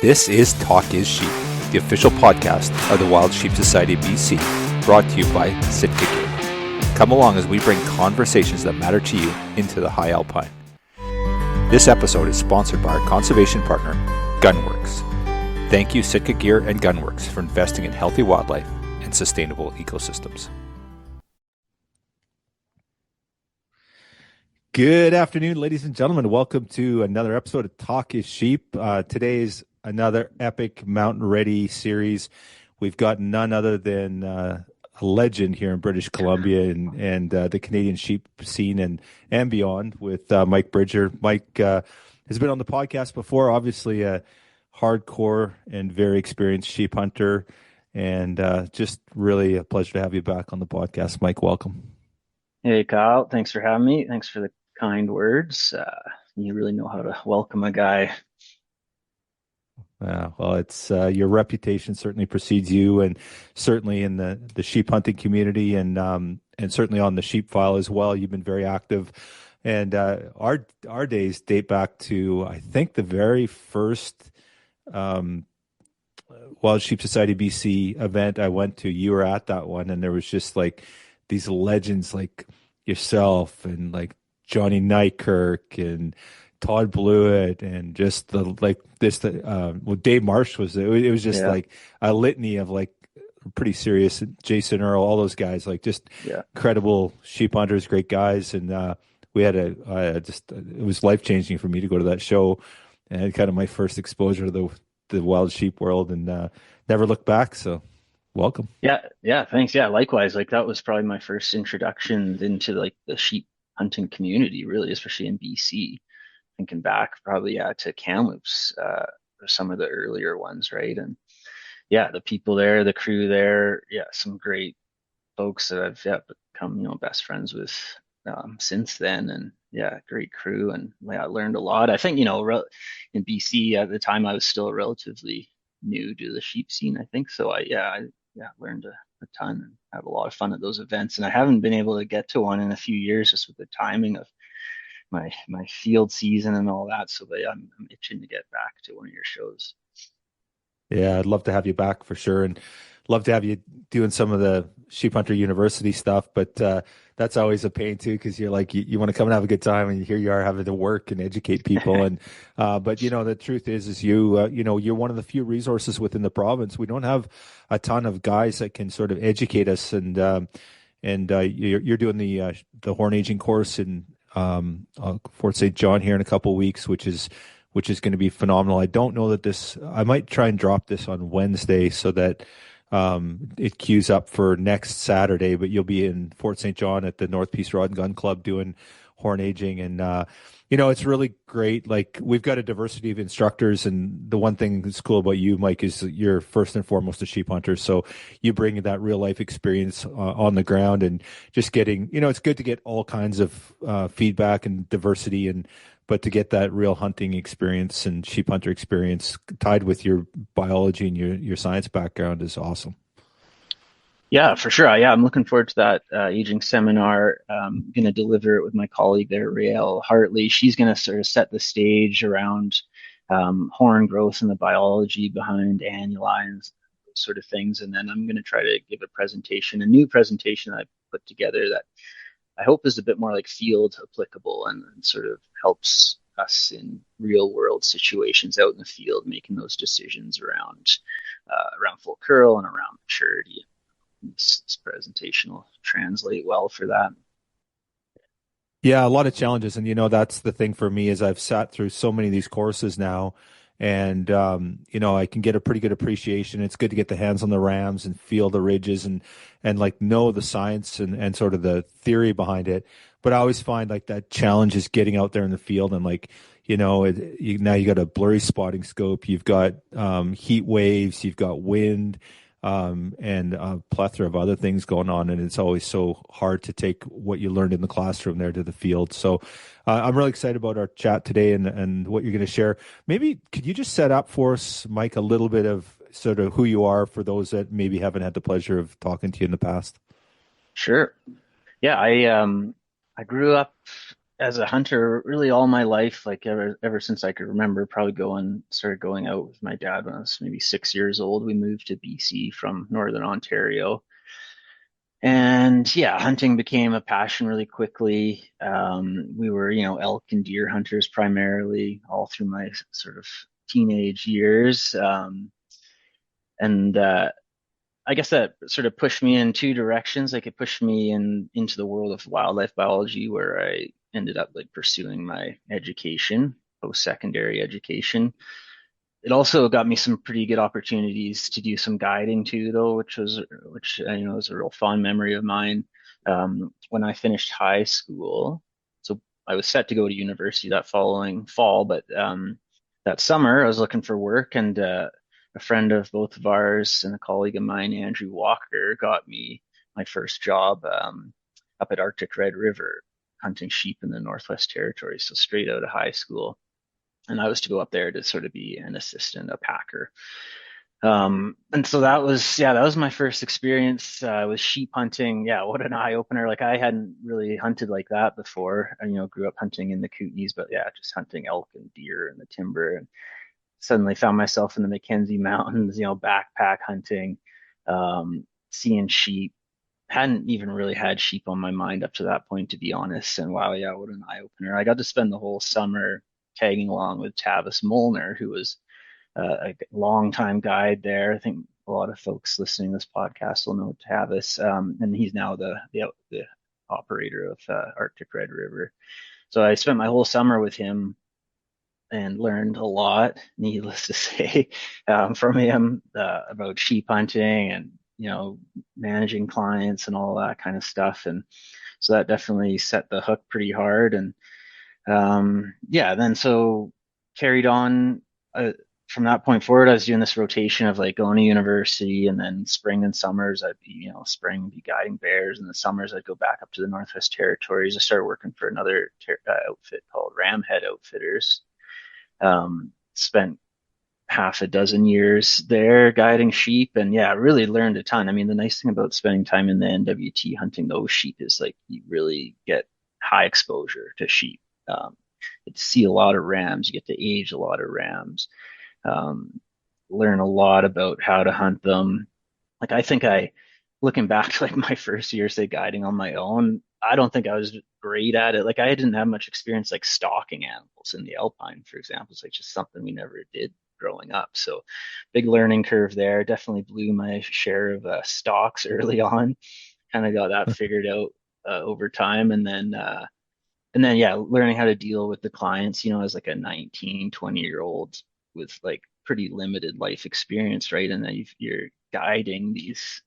This is Talk is Sheep, the official podcast of the Wild Sheep Society BC, brought to you by Sitka Gear. Come along as we bring conversations that matter to you into the high alpine. This episode is sponsored by our conservation partner, Gunworks. Thank you, Sitka Gear and Gunworks, for investing in healthy wildlife and sustainable ecosystems. Good afternoon, ladies and gentlemen. Welcome to another episode of Talk is Sheep. Today's another epic Mountain Ready series. We've got none other than a legend here in British Columbia and the Canadian sheep scene and beyond with Mike Bridger. Mike has been on the podcast before, obviously a hardcore and very experienced sheep hunter, and just really a pleasure to have you back on the podcast. Mike, welcome. Hey, Kyle. Thanks for having me. Thanks for the kind words. You really know how to welcome a guy. Well, it's your reputation certainly precedes you, and certainly in the sheep hunting community, and certainly on the sheep file as well. You've been very active, and our days date back to, I think, the very first Wild Sheep Society BC event I went to. You were at that one, and there was just like these legends like yourself and like Johnny Nykirk and Todd Blewett and just Dave Marsh was it was just like a litany of like pretty serious Jason Earl, all those guys, like just incredible sheep hunters, great guys. And we had it was life-changing for me to go to that show, and kind of my first exposure to the wild sheep world, and never looked back. So welcome. Yeah, thanks. Yeah, likewise. Like that was probably my first introduction into like the sheep hunting community, really, especially in BC. Thinking back, probably to Kamloops, some of the earlier ones, right? And the people there, the crew there, some great folks that I've become best friends with since then, and great crew, and I learned a lot. I think in BC at the time I was still relatively new to the sheep scene. I think so. I learned a ton and had a lot of fun at those events, and I haven't been able to get to one in a few years just with the timing of my field season and all that. So I'm itching to get back to one of your shows. Yeah, I'd love to have you back for sure, and love to have you doing some of the Sheep Hunter University stuff. But that's always a pain too, because you're like you want to come and have a good time, and here you are having to work and educate people. And but the truth is you're one of the few resources within the province. We don't have a ton of guys that can sort of educate us, and you're doing the horn aging course in Fort St. John here in a couple of weeks, which is going to be phenomenal. I don't know that I might try and drop this on Wednesday so that it queues up for next Saturday, but you'll be in Fort St. John at the North Peace Rod and Gun Club doing horn aging. And, it's really great. Like, we've got a diversity of instructors, and the one thing that's cool about you, Mike, is you're first and foremost a sheep hunter. So you bring that real life experience on the ground, and just getting, it's good to get all kinds of feedback and diversity, but to get that real hunting experience and sheep hunter experience tied with your biology and your science background is awesome. Yeah, for sure. I'm looking forward to that aging seminar. I'm going to deliver it with my colleague there, Rayelle Hartley. She's going to sort of set the stage around horn growth and the biology behind annuli and those sort of things. And then I'm going to try to give a new presentation that I put together that I hope is a bit more like field applicable and sort of helps us in real world situations out in the field, making those decisions around full curl and around maturity. This presentation will translate well for that. Yeah, a lot of challenges. And, that's the thing for me is I've sat through so many of these courses now, and, I can get a pretty good appreciation. It's good to get the hands on the rams and feel the ridges and like know the science and sort of the theory behind it. But I always find like that challenge is getting out there in the field and like, now you got a blurry spotting scope, you've got heat waves, you've got wind, and a plethora of other things going on, and it's always so hard to take what you learned in the classroom there to the field. So I'm really excited about our chat today and what you're going to share. Maybe could you just set up for us, Mike, a little bit of sort of who you are for those that maybe haven't had the pleasure of talking to you in the past? Sure. Yeah, I grew up as a hunter, really all my life, like ever since I could remember, probably started going out with my dad when I was maybe 6 years old. We moved to BC from Northern Ontario. And yeah, hunting became a passion really quickly. We were, elk and deer hunters primarily all through my sort of teenage years. And I guess that sort of pushed me in two directions. Like it pushed me into the world of wildlife biology, where I ended up like pursuing my education, post-secondary education. It also got me some pretty good opportunities to do some guiding too, though, which is a real fond memory of mine. When I finished high school, so I was set to go to university that following fall, but that summer I was looking for work, and a friend of both of ours and a colleague of mine, Andrew Walker, got me my first job up at Arctic Red River hunting sheep in the Northwest Territories, so straight out of high school, and I was to go up there to sort of be an assistant, a packer. And so that was my first experience with sheep hunting. Yeah, what an eye opener. Like I hadn't really hunted like that before. I, grew up hunting in the Kootenays, but yeah, just hunting elk and deer in the timber, and suddenly found myself in the Mackenzie Mountains, backpack hunting, seeing sheep. Hadn't even really had sheep on my mind up to that point, to be honest. And wow, yeah, what an eye opener. I got to spend the whole summer tagging along with Tavis Molnar, who was a longtime guide there. I think a lot of folks listening to this podcast will know Tavis, and he's now the operator of Arctic Red River. So I spent my whole summer with him and learned a lot, needless to say, from him about sheep hunting and managing clients and all that kind of stuff. And so that definitely set the hook pretty hard. And yeah, then so carried on from that point forward. I was doing this rotation of like going to university, and then spring and summers I'd be, spring be guiding bears, and the summers I'd go back up to the Northwest Territories. I started working for another outfit called Ramhead Outfitters. Spent half a dozen years there guiding sheep, and yeah, really learned a ton. I mean, the nice thing about spending time in the NWT hunting those sheep is like you really get high exposure to sheep. You get to see a lot of rams, you get to age a lot of rams, um, learn a lot about how to hunt them. Like I think looking back to like my first year, say guiding on my own, I don't think I was great at it. Like I didn't have much experience like stalking animals in the Alpine, for example. It's like just something we never did growing up. So big learning curve there. Definitely blew my share of stalks early on. Kind of got that figured out over time, and then yeah, learning how to deal with the clients, as like a 19, 20-year old with like pretty limited life experience, right? And then you're guiding these,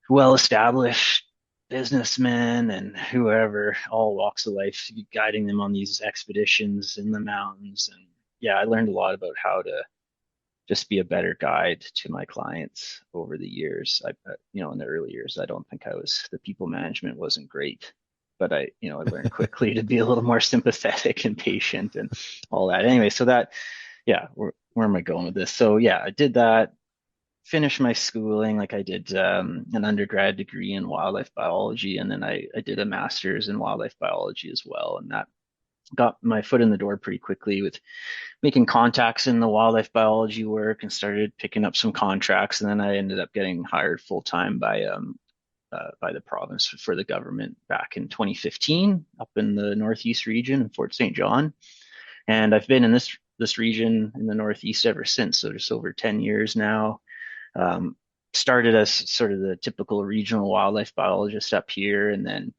well-established businessmen and whoever, all walks of life, guiding them on these expeditions in the mountains. And yeah, I learned a lot about how to just be a better guide to my clients over the years. In the early years, I don't think the people management wasn't great, but I learned quickly to be a little more sympathetic and patient and all that. Anyway, so that, yeah, where am I going with this? So yeah, I did that, finished my schooling. Like I did an undergrad degree in wildlife biology, and then I did a master's in wildlife biology as well. And that got my foot in the door pretty quickly with making contacts in the wildlife biology work, and started picking up some contracts. And then I ended up getting hired full time by the province for the government back in 2015 up in the Northeast region in Fort St. John. And I've been in this region in the Northeast ever since. So just over 10 years now. Um, Started as sort of the typical regional wildlife biologist up here, and then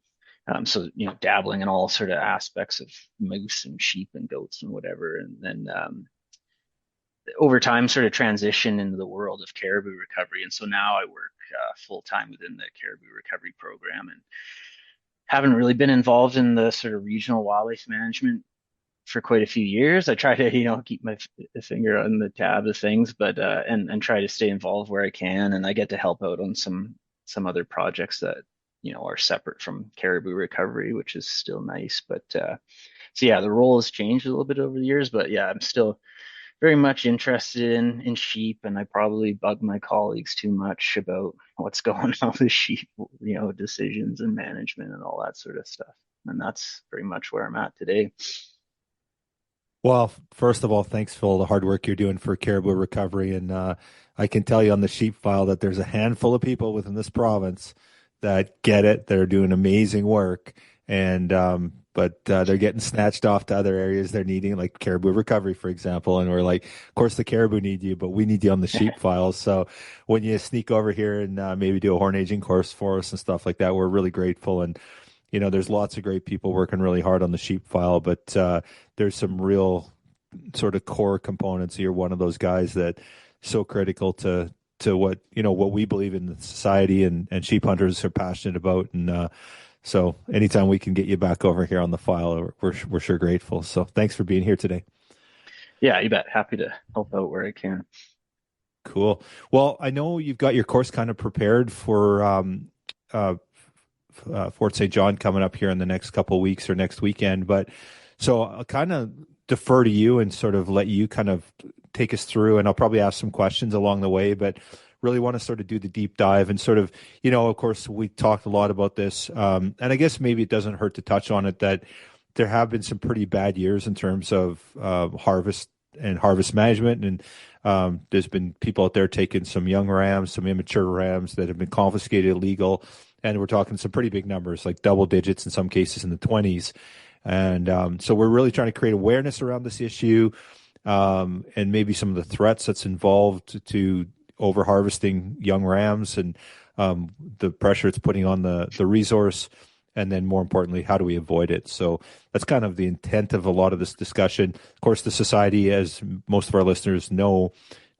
dabbling in all sort of aspects of moose and sheep and goats and whatever, and then over time sort of transition into the world of caribou recovery. And so now I work full time within the caribou recovery program, and haven't really been involved in the sort of regional wildlife management for quite a few years. I try to, keep my finger on the tab of things, but and try to stay involved where I can. And I get to help out on some other projects that are separate from caribou recovery, which is still nice. But so yeah, the role has changed a little bit over the years, but yeah, I'm still very much interested in sheep, and I probably bug my colleagues too much about what's going on with sheep, decisions and management and all that sort of stuff. And that's pretty much where I'm at today. Well, first of all, thanks for all the hard work you're doing for caribou recovery. And I can tell you on the sheep file that there's a handful of people within this province that get it. They're doing amazing work. And but they're getting snatched off to other areas they're needing, like caribou recovery, for example. And we're like, of course, the caribou need you, but we need you on the sheep files. So when you sneak over here and maybe do a horn aging course for us and stuff like that, we're really grateful. And there's lots of great people working really hard on the sheep file, but there's some real sort of core components. You're one of those guys that so critical to what we believe in the society and sheep hunters are passionate about. And so anytime we can get you back over here on the file, we're sure grateful. So thanks for being here today. Yeah, you bet. Happy to help out where I can. Cool. Well, I know you've got your course kind of prepared for uh, Fort St. John coming up here in the next couple of weeks or next weekend. But so I'll kind of defer to you and sort of let you kind of take us through, and I'll probably ask some questions along the way, but really want to sort of do the deep dive and sort of, of course, we talked a lot about this. And I guess maybe it doesn't hurt to touch on it that there have been some pretty bad years in terms of harvest and harvest management. And there's been people out there taking some young rams, some immature rams that have been confiscated illegal. And we're talking some pretty big numbers, like double digits in some cases in the 20s. And so we're really trying to create awareness around this issue and maybe some of the threats that's involved to over harvesting young rams and the pressure it's putting on the resource. And then more importantly, how do we avoid it? So that's kind of the intent of a lot of this discussion. Of course, the society, as most of our listeners know,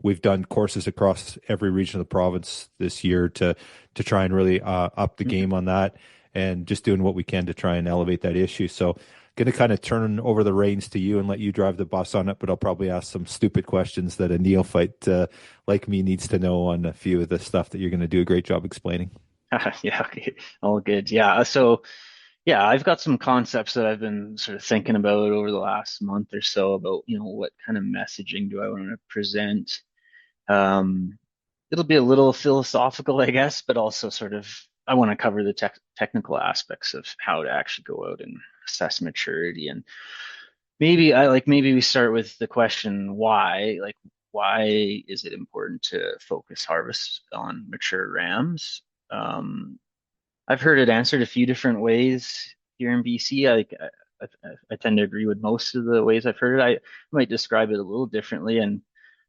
we've done courses across every region of the province this year to try and really up the Mhm. game on that and just doing what we can to try and elevate that issue. So going to kind of turn over the reins to you and let you drive the bus on it, but I'll probably ask some stupid questions that a neophyte like me needs to know on a few of the stuff that you're going to do a great job explaining. Yeah, okay. All good. Yeah. So, yeah, I've got some concepts that I've been sort of thinking about over the last month or so about, what kind of messaging do I want to present? Um, it'll be a little philosophical, I guess, but also sort of I want to cover the technical aspects of how to actually go out and assess maturity. And maybe we start with the question why? Like, why is it important to focus harvest on mature rams? Um, I've heard it answered a few different ways here in BC. I tend to agree with most of the ways I've heard it. I might describe it a little differently, and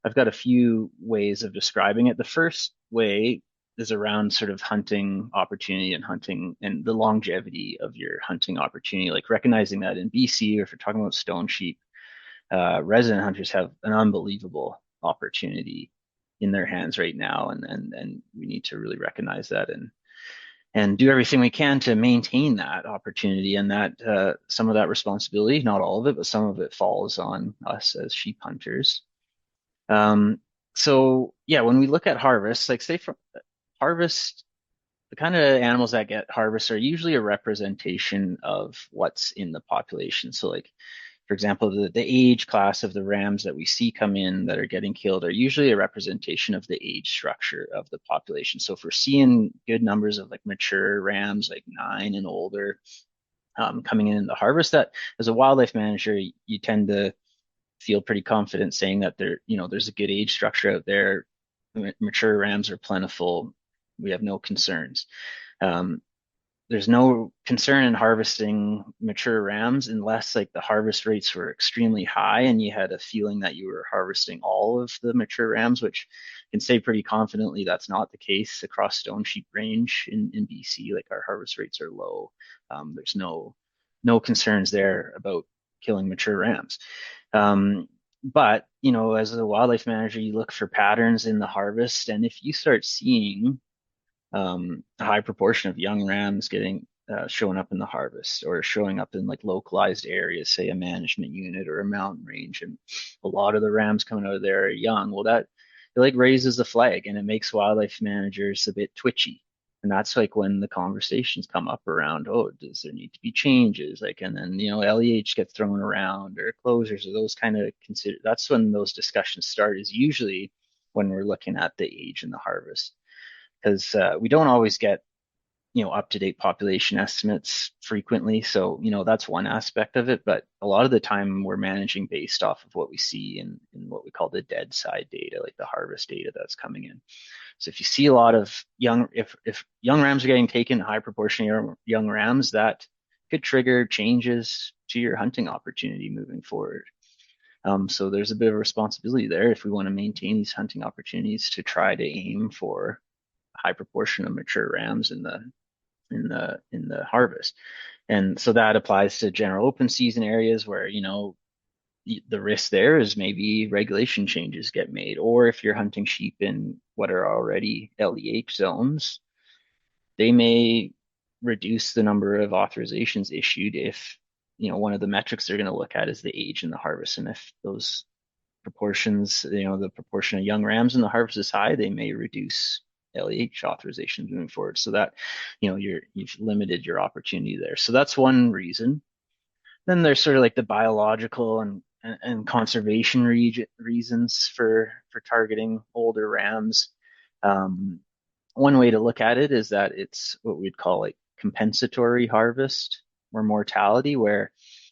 I've got a few ways of describing it. The first way is around sort of hunting opportunity and hunting and the longevity of your hunting opportunity, like recognizing that in BC, or if you're talking about stone sheep, resident hunters have an unbelievable opportunity in their hands right now, and we need to really recognize that and do everything we can to maintain that opportunity and that some of that responsibility, not all of it, but some of it falls on us as sheep hunters. Um, so yeah, when we look at harvest, like say from harvest, the kind of animals that get harvest are usually a representation of what's in the population. So like for example, the age class of the rams that we see come in that are getting killed are usually a representation of the age structure of the population. So if we're seeing good numbers of like mature rams, like 9 and older, coming in the harvest, that as a wildlife manager, you tend to feel pretty confident saying that there's a good age structure out there. Mature rams are plentiful. We have no concerns. Um, there's no concern in harvesting mature rams unless like the harvest rates were extremely high and you had a feeling that you were harvesting all of the mature rams, which I can say pretty confidently that's not the case across stone sheep range in BC. Like our harvest rates are low. There's no concerns there about killing mature rams. But as a wildlife manager, you look for patterns in the harvest, and if you start seeing a high proportion of young rams getting showing up in the harvest or showing up in like localized areas, say a management unit or a mountain range, and a lot of the rams coming out of there are young. Well, that it like raises the flag and it makes wildlife managers a bit twitchy. And that's like when the conversations come up around, oh, does there need to be changes? Like, and then, LEH gets thrown around or closures or those kind of consider. That's when those discussions start, is usually when we're looking at the age and the harvest because we don't always get up-to-date population estimates frequently. So, that's one aspect of it. But a lot of the time we're managing based off of what we see in what we call the dead side data, like the harvest data that's coming in. So if you see a lot of if young rams are getting taken, a high proportion of young rams, that could trigger changes to your hunting opportunity moving forward. So there's a bit of a responsibility there if we want to maintain these hunting opportunities to try to aim for a high proportion of mature rams in the harvest. And so that applies to general open season areas where, the risk there is maybe regulation changes get made, or if you're hunting sheep in what are already LEH zones, they may reduce the number of authorizations issued if, one of the metrics they're going to look at is the age in the harvest. And if those proportions, the proportion of young rams in the harvest is high, they may reduce LEH authorizations moving forward. So that, you've limited your opportunity there. So that's one reason. Then there's sort of like the biological and conservation reasons for targeting older rams. One way to look at it is that it's what we'd call like compensatory harvest or mortality, where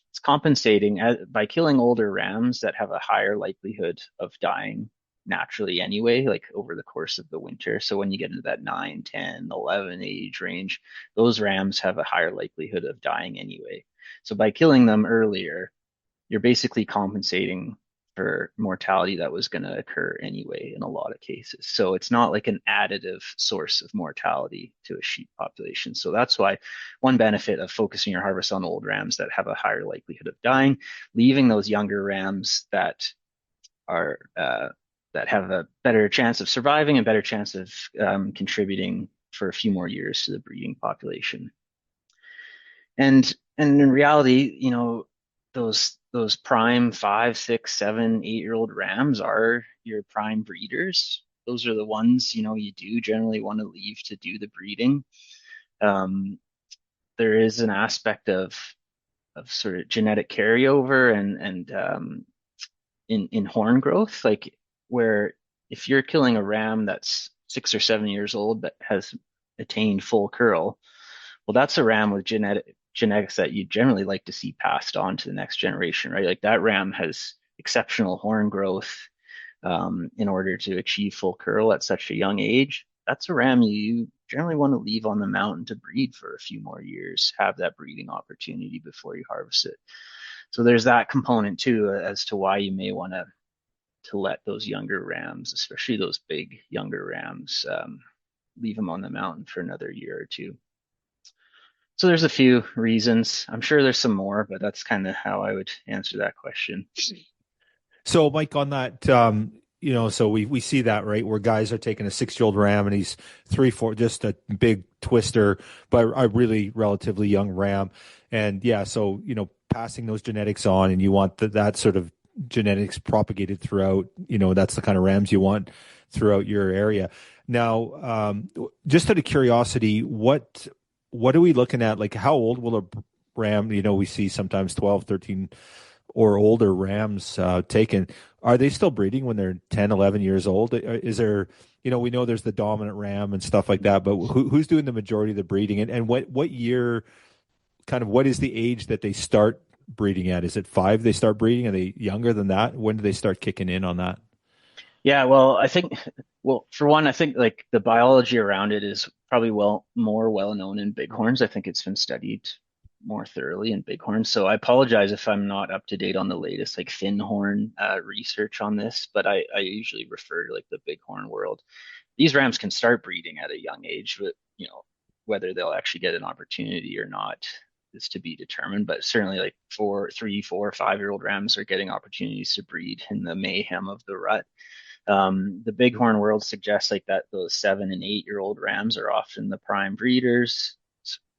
it's compensating by killing older rams that have a higher likelihood of dying naturally anyway, like over the course of the winter. So when you get into that 9, 10, 11 age range, those rams have a higher likelihood of dying anyway. So by killing them earlier, you're basically compensating for mortality that was going to occur anyway in a lot of cases. So it's not like an additive source of mortality to a sheep population. So that's why one benefit of focusing your harvest on old rams that have a higher likelihood of dying, leaving those younger rams that are that have a better chance of surviving and better chance of contributing for a few more years to the breeding population. And in reality, those prime 5, 6, 7, 8-year-old rams are your prime breeders. Those are the ones, you do generally want to leave to do the breeding. There is an aspect of sort of genetic carryover and in horn growth, like where if you're killing a ram that's 6 or 7 years old that has attained full curl, well, that's a ram with genetics that you generally like to see passed on to the next generation, right? Like that ram has exceptional horn growth in order to achieve full curl at such a young age. That's a ram you generally want to leave on the mountain to breed for a few more years, have that breeding opportunity before you harvest it. So there's that component too, as to why you may want to let those younger rams, especially those big younger rams, leave them on the mountain for another year or two. So there's a few reasons. I'm sure there's some more, but that's kind of how I would answer that question. So, Mike, on that, so we see that, right, where guys are taking a 6-year-old ram and he's 3, 4, just a big twister, but a really relatively young ram. And yeah, so, passing those genetics on, and you want that sort of genetics propagated throughout, that's the kind of rams you want throughout your area. Now, just out of curiosity, what are we looking at? Like, how old will a ram, we see sometimes 12, 13 or older rams taken. Are they still breeding when they're 10, 11 years old? Is there, we know there's the dominant ram and stuff like that, but who's doing the majority of the breeding? And what year, kind of what is the age that they start breeding at? Is it 5 they start breeding? Are they younger than that? When do they start kicking in on that? Yeah, well, for one, I think like the biology around it is probably more well known in bighorns. I think it's been studied more thoroughly in bighorns. So I apologize if I'm not up to date on the latest like thin horn research on this, but I usually refer to like the bighorn world. These rams can start breeding at a young age, but whether they'll actually get an opportunity or not is to be determined. But certainly like 3, 4, 5-year-old rams are getting opportunities to breed in the mayhem of the rut. The bighorn world suggests like that those 7 and 8-year-old rams are often the prime breeders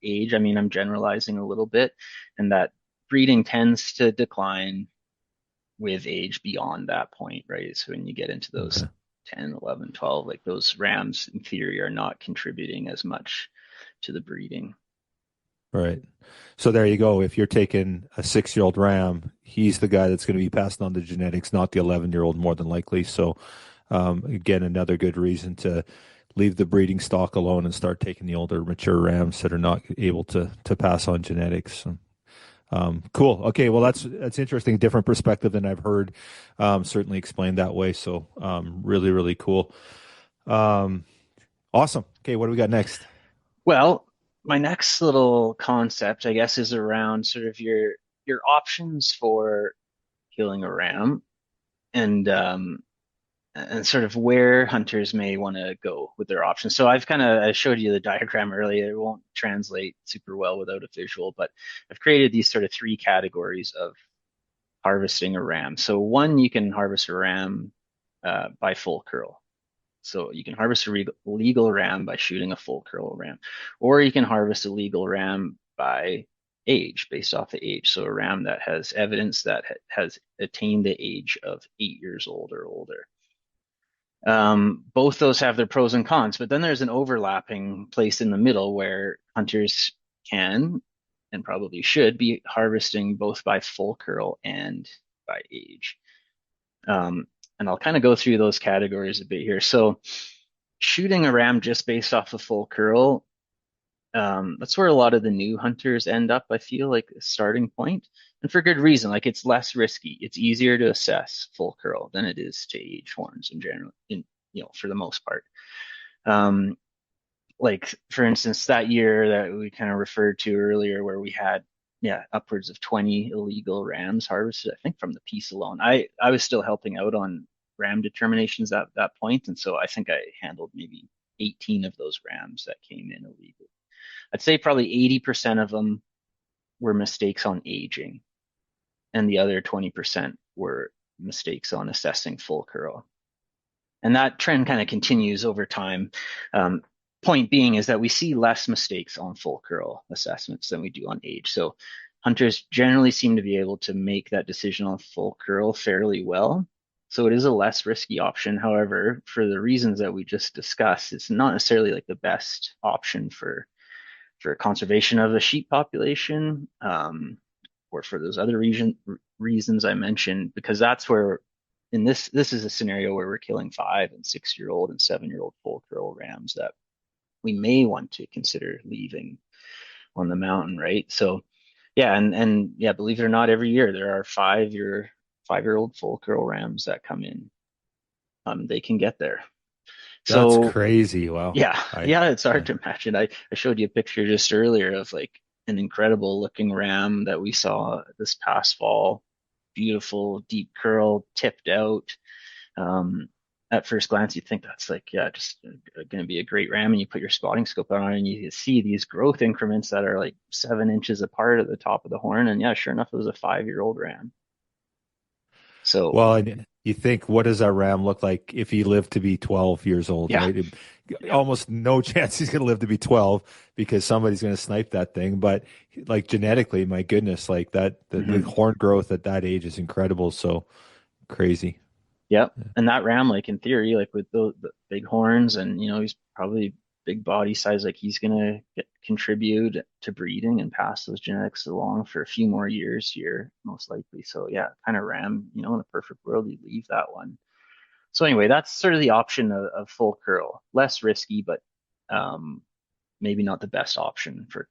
age. I mean, I'm generalizing a little bit, and that breeding tends to decline with age beyond that point, right? So when you get into those 10, 11, 12, like those rams in theory are not contributing as much to the breeding. Right. So there you go. If you're taking a 6-year-old ram, he's the guy that's going to be passing on the genetics, not the 11-year-old more than likely. So again, another good reason to leave the breeding stock alone and start taking the older mature rams that are not able to pass on genetics. So, cool. Okay, well that's interesting. Different perspective than I've heard. Certainly explained that way. So really really cool. Um, awesome. Okay, what do we got next? Well, my next little concept, I guess, is around sort of your options for killing a ram and sort of where hunters may want to go with their options. So I showed you the diagram earlier. It won't translate super well without a visual, but I've created these sort of three categories of harvesting a ram. So one, you can harvest a ram by full curl. So you can harvest a legal ram by shooting a full curl ram, or you can harvest a legal ram by age, based off the age. So a ram that has evidence that has attained the age of 8 years old or older. Both those have their pros and cons, but then there's an overlapping place in the middle where hunters can and probably should be harvesting both by full curl and by age. And I'll kind of go through those categories a bit here. So shooting a ram just based off of full curl, that's where a lot of the new hunters end up, I feel like a starting point, and for good reason. Like it's less risky. It's easier to assess full curl than it is to age horns in general, for the most part. Um, like for instance, that year that we kind of referred to earlier, where we had upwards of 20 illegal rams harvested, I think from the piece alone. I was still helping out on ram determinations at that point, and so I think I handled maybe 18 of those rams that came in illegal. I'd say probably 80% of them were mistakes on aging, and the other 20% were mistakes on assessing full curl. And that trend kind of continues over time. Point being is that we see less mistakes on full curl assessments than we do on age. So hunters generally seem to be able to make that decision on full curl fairly well. So it is a less risky option. However, for the reasons that we just discussed, it's not necessarily like the best option for conservation of the sheep population, or for those other reasons I mentioned, because that's where in this is a scenario where we're killing 5 and 6 year old and 7 year old full curl rams that we may want to consider leaving on the mountain, right? So yeah, and yeah, believe it or not, every year there are 5-year-old full curl rams that come in. They can get there. That's So crazy. Wow. yeah, I yeah, it's hard yeah. to imagine. I showed you a picture just earlier of like an incredible looking ram that we saw this past fall. Beautiful, deep curl, tipped out. Um, at first glance, you think that's like, yeah, just going to be a great ram, and you put your spotting scope on it, and you see these growth increments that are like 7 inches apart at the top of the horn. And yeah, sure enough, it was a 5-year-old ram. So Well, and you think, what does that ram look like if he lived to be 12 years old, yeah, right? yeah. Almost no chance he's going to live to be 12 because somebody's going to snipe that thing. But like genetically, my goodness, like that, the Mhm. horn growth at that age is incredible. So crazy. Yep. And that ram, like in theory, like with the big horns, and he's probably big body size, like he's gonna contribute to breeding and pass those genetics along for a few more years here, most likely. So yeah, kind of ram, in a perfect world, you leave that one. So anyway, that's sort of the option of full curl. Less risky, but um, maybe not the best option for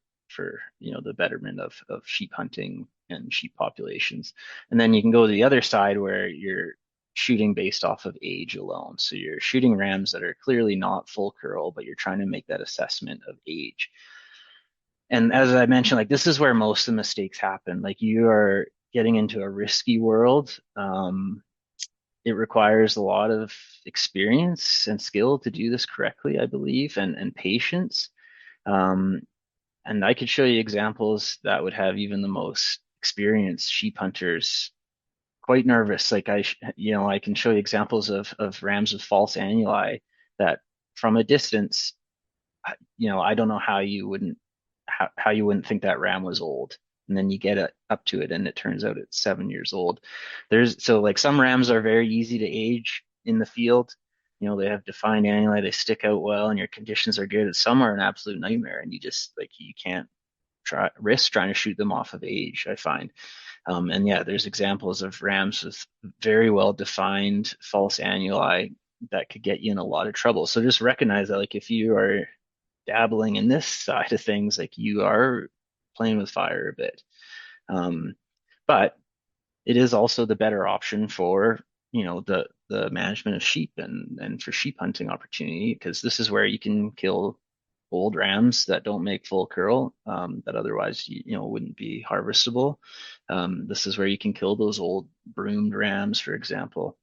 the betterment of sheep hunting and sheep populations. And then you can go to the other side where you're shooting based off of age alone. So you're shooting rams that are clearly not full curl, but you're trying to make that assessment of age. And as I mentioned, like this is where most of the mistakes happen. Like you are getting into a risky world. It requires a lot of experience and skill to do this correctly, I believe, and patience. Um, and I could show you examples that would have even the most experienced sheep hunters quite nervous. Like I can show you examples of rams with false annuli that from a distance, I don't know how you wouldn't think that ram was old. And then you get up to it and it turns out it's 7 years old. So like some rams are very easy to age in the field. They have defined annuli, they stick out well, and your conditions are good. Some are an absolute nightmare, and you just like you can't risk trying to shoot them off of age, I find. And yeah, there's examples of rams with very well defined false annuli that could get you in a lot of trouble. So just recognize that like if you are dabbling in this side of things, like you are playing with fire a bit. Um, but it is also the better option for, the management of sheep and for sheep hunting opportunity, because this is where you can kill old rams that don't make full curl, that otherwise wouldn't be harvestable. This is where you can kill those old broomed rams, for example.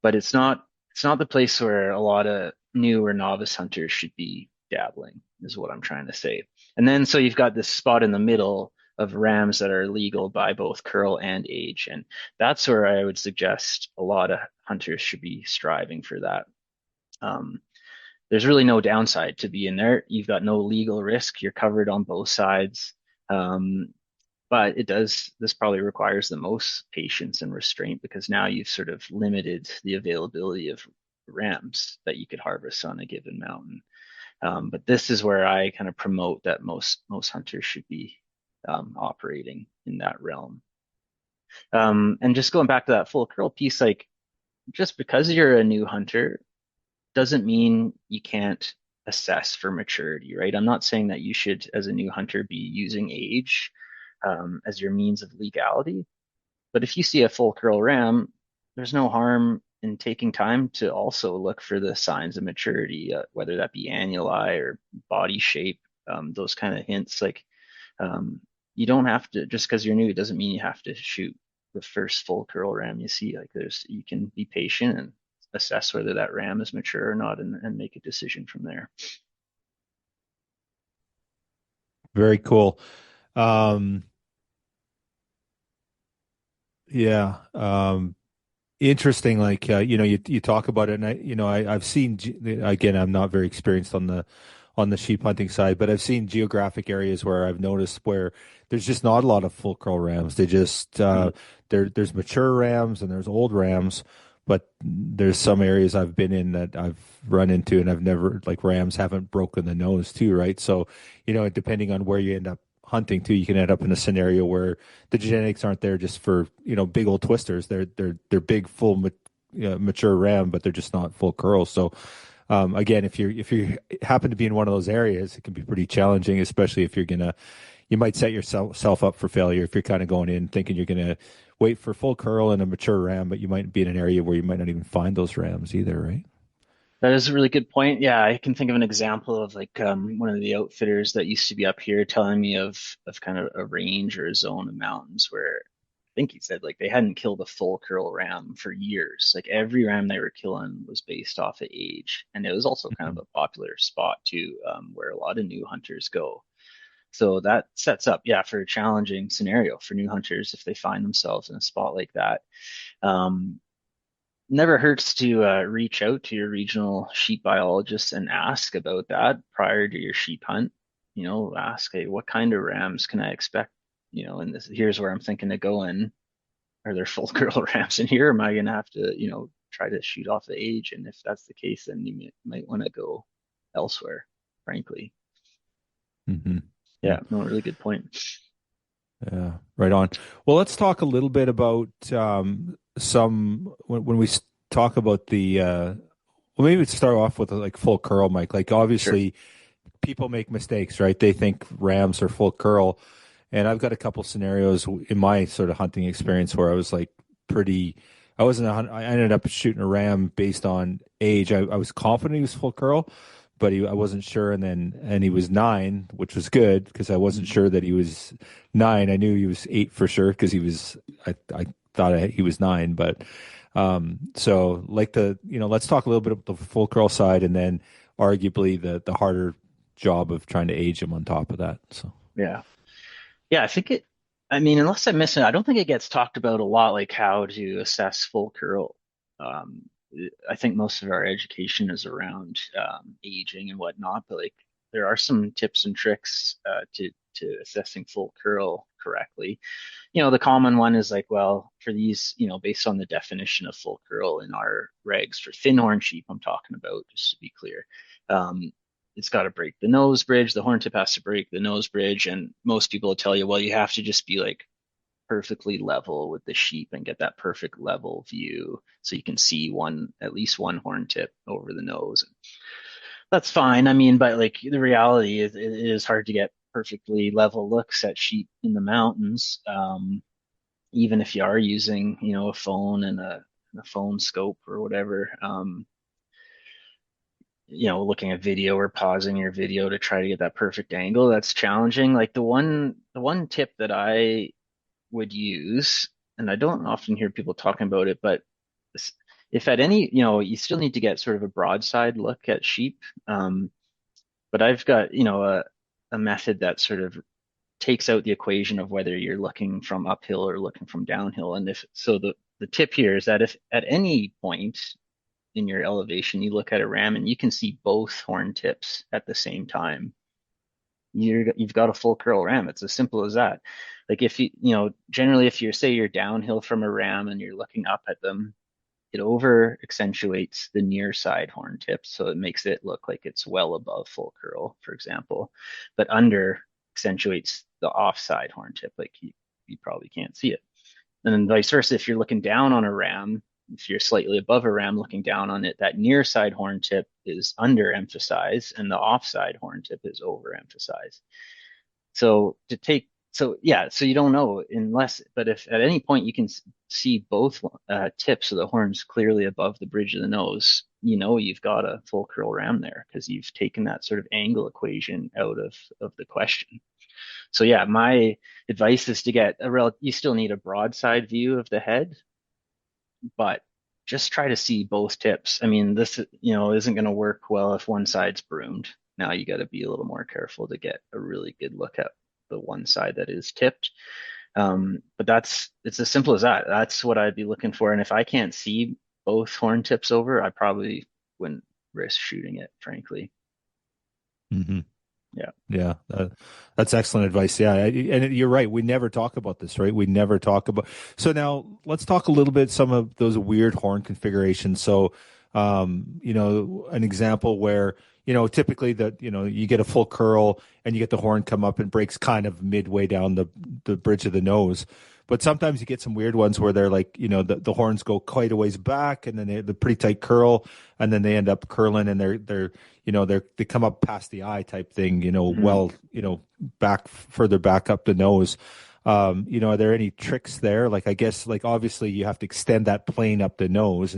But it's not the place where a lot of new or novice hunters should be dabbling, is what I'm trying to say. And then so you've got this spot in the middle of rams that are legal by both curl and age, and that's where I would suggest a lot of hunters should be striving for that. Um, there's really no downside to be in there. You've got no legal risk. You're covered on both sides. Um, but this probably requires the most patience and restraint, because now you've sort of limited the availability of rams that you could harvest on a given mountain. But this is where I kind of promote that most hunters should be operating in that realm. And just going back to that full curl piece, like just because you're a new hunter doesn't mean you can't assess for maturity, right? I'm not saying that you should, as a new hunter, be using age as your means of legality. But if you see a full curl ram, there's no harm in taking time to also look for the signs of maturity, whether that be annuli or body shape, those kind of hints. Like um, you don't have to, just because you're new, it doesn't mean you have to shoot the first full curl ram you see. Like you can be patient and assess whether that ram is mature or not, and make a decision from there. Very cool. Um, yeah. Interesting. Like, you talk about it, and I've seen, again, I'm not very experienced on the sheep hunting side, but I've seen geographic areas where I've noticed where there's just not a lot of full curl rams. They just Mm. there's mature rams and there's old rams, but there's some areas I've been in that I've run into and I've never, like, rams haven't broken the nose too, right? So, depending on where you end up hunting too, you can end up in a scenario where the genetics aren't there just for, big old twisters. They're big full mature ram, but they're just not full curls. So again, if you happen to be in one of those areas, it can be pretty challenging, especially if you might set yourself up for failure if you're kind of going in thinking you're gonna wait for full curl and a mature ram, but you might be in an area where you might not even find those rams either, right? That is a really good point. Yeah, I can think of an example of like one of the outfitters that used to be up here telling me of kind of a range or a zone of mountains where I think he said like they hadn't killed a full curl ram for years. Like every ram they were killing was based off of age, and it was also kind of Mhm. a popular spot too, where a lot of new hunters go. So that sets up, yeah, for a challenging scenario for new hunters if they find themselves in a spot like that. Um, Never hurts to reach out to your regional sheep biologist and ask about that prior to your sheep hunt. Ask, hey, what kind of rams can I expect? And here's where I'm thinking of going. Are there full curl rams in here? Am I going to have to, try to shoot off the age? And if that's the case, then you might want to go elsewhere, frankly. Mhm. Yeah, no, really good point. Yeah, right on. Well, let's talk a little bit about some when we talk about the well, maybe let's start off with like full curl, Mike. Like, Sure. obviously people make mistakes, right? They think rams are full curl, and I've got a couple scenarios in my sort of hunting experience where I was like pretty. I wasn't. I ended up shooting a ram based on age. I was confident he was full curl, but I wasn't sure. And he was 9, which was good because I wasn't Mhm. sure that he was 9. I knew he was 8 for sure because he was. I thought he was 9, but so like let's talk a little bit about the full curl side, and then arguably the harder job of trying to age him on top of that. So Yeah. Yeah, I mean, unless I'm missing, I don't think it gets talked about a lot, like how to assess full curl. Um, I think most of our education is around aging and whatnot, but like there are some tips and tricks to assessing full curl correctly. The common one is like, well, for these, based on the definition of full curl in our regs for thin horn sheep, I'm talking about, just to be clear. Um, it's got to break the nose bridge. The horn tip has to break the nose bridge. And most people will tell you, well, you have to just be like perfectly level with the sheep and get that perfect level view so you can see at least one horn tip over the nose. That's fine. I mean, but like the reality is it is hard to get perfectly level looks at sheep in the mountains. Even if you are using, a phone and a phone scope or whatever. Looking at video or pausing your video to try to get that perfect angle, that's challenging. Like the one tip that I would use, and I don't often hear people talking about it, but if at any, you still need to get sort of a broadside look at sheep. But I've got, a method that sort of takes out the equation of whether you're looking from uphill or looking from downhill. And if so, the tip here is that if at any point in your elevation you look at a ram and you can see both horn tips at the same time, you've got a full curl ram. It's as simple as that. Like if generally if you're downhill from a ram and you're looking up at them, it over accentuates the near side horn tip, so it makes it look like it's well above full curl, for example, but under accentuates the offside horn tip, like you probably can't see it. And then vice versa, if you're looking down on a ram, if you're slightly above a ram looking down on it, that near side horn tip is underemphasized and the offside horn tip is overemphasized. So yeah, so you don't know but if at any point you can see both tips of the horns clearly above the bridge of the nose, you've got a full curl ram there because you've taken that sort of angle equation out of the question. So yeah, my advice is to get you still need a broadside view of the head, but just try to see both tips. I mean, this, isn't going to work well if one side's broomed. Now you got to be a little more careful to get a really good look at the one side that is tipped. But it's as simple as that. That's what I'd be looking for. And if I can't see both horn tips over, I probably wouldn't risk shooting it, frankly. Mm-hmm. Yeah. Yeah, that's excellent advice. Yeah, and you're right. We never talk about this, right? We never talk about. So now let's talk a little bit some of those weird horn configurations. So, an example where typically you get a full curl and you get the horn come up and breaks kind of midway down the bridge of the nose. But sometimes you get some weird ones where they're like, the horns go quite a ways back and then they're pretty tight curl and then they end up curling and they come up past the eye type thing, Mm-hmm. back further back up the nose. Are there any tricks there? Like, I guess, like, obviously you have to extend that plane up the nose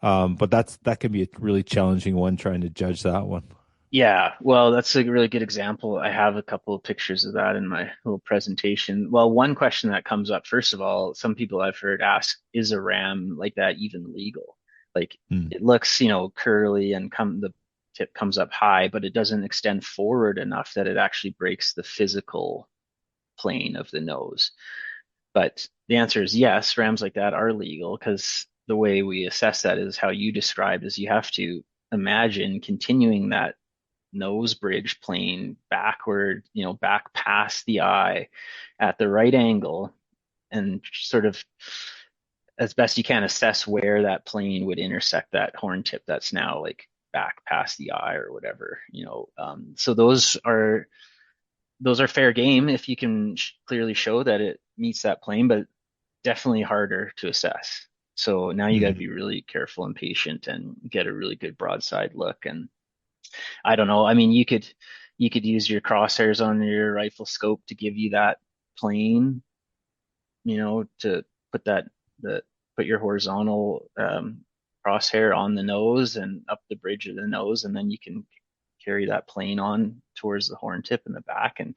but that can be a really challenging one trying to judge that one. Yeah, well, that's a really good example. I have a couple of pictures of that in my little presentation. Well, one question that comes up, first of all, some people I've heard ask, is a ram like that even legal? Like Mm. it looks, curly and the tip comes up high, but it doesn't extend forward enough that it actually breaks the physical plane of the nose. But the answer is yes, rams like that are legal because the way we assess that is how you described, is you have to imagine continuing that nose bridge plane backward, back past the eye at the right angle and sort of as best you can assess where that plane would intersect that horn tip that's now like back past the eye or whatever, so those are fair game if you can clearly show that it meets that plane, but definitely harder to assess. So now you got to Mhm. be really careful and patient and get a really good broadside look. And I don't know. I mean, you could use your crosshairs on your rifle scope to give you that plane, to put that the put your horizontal crosshair on the nose and up the bridge of the nose, and then you can carry that plane on towards the horn tip in the back, and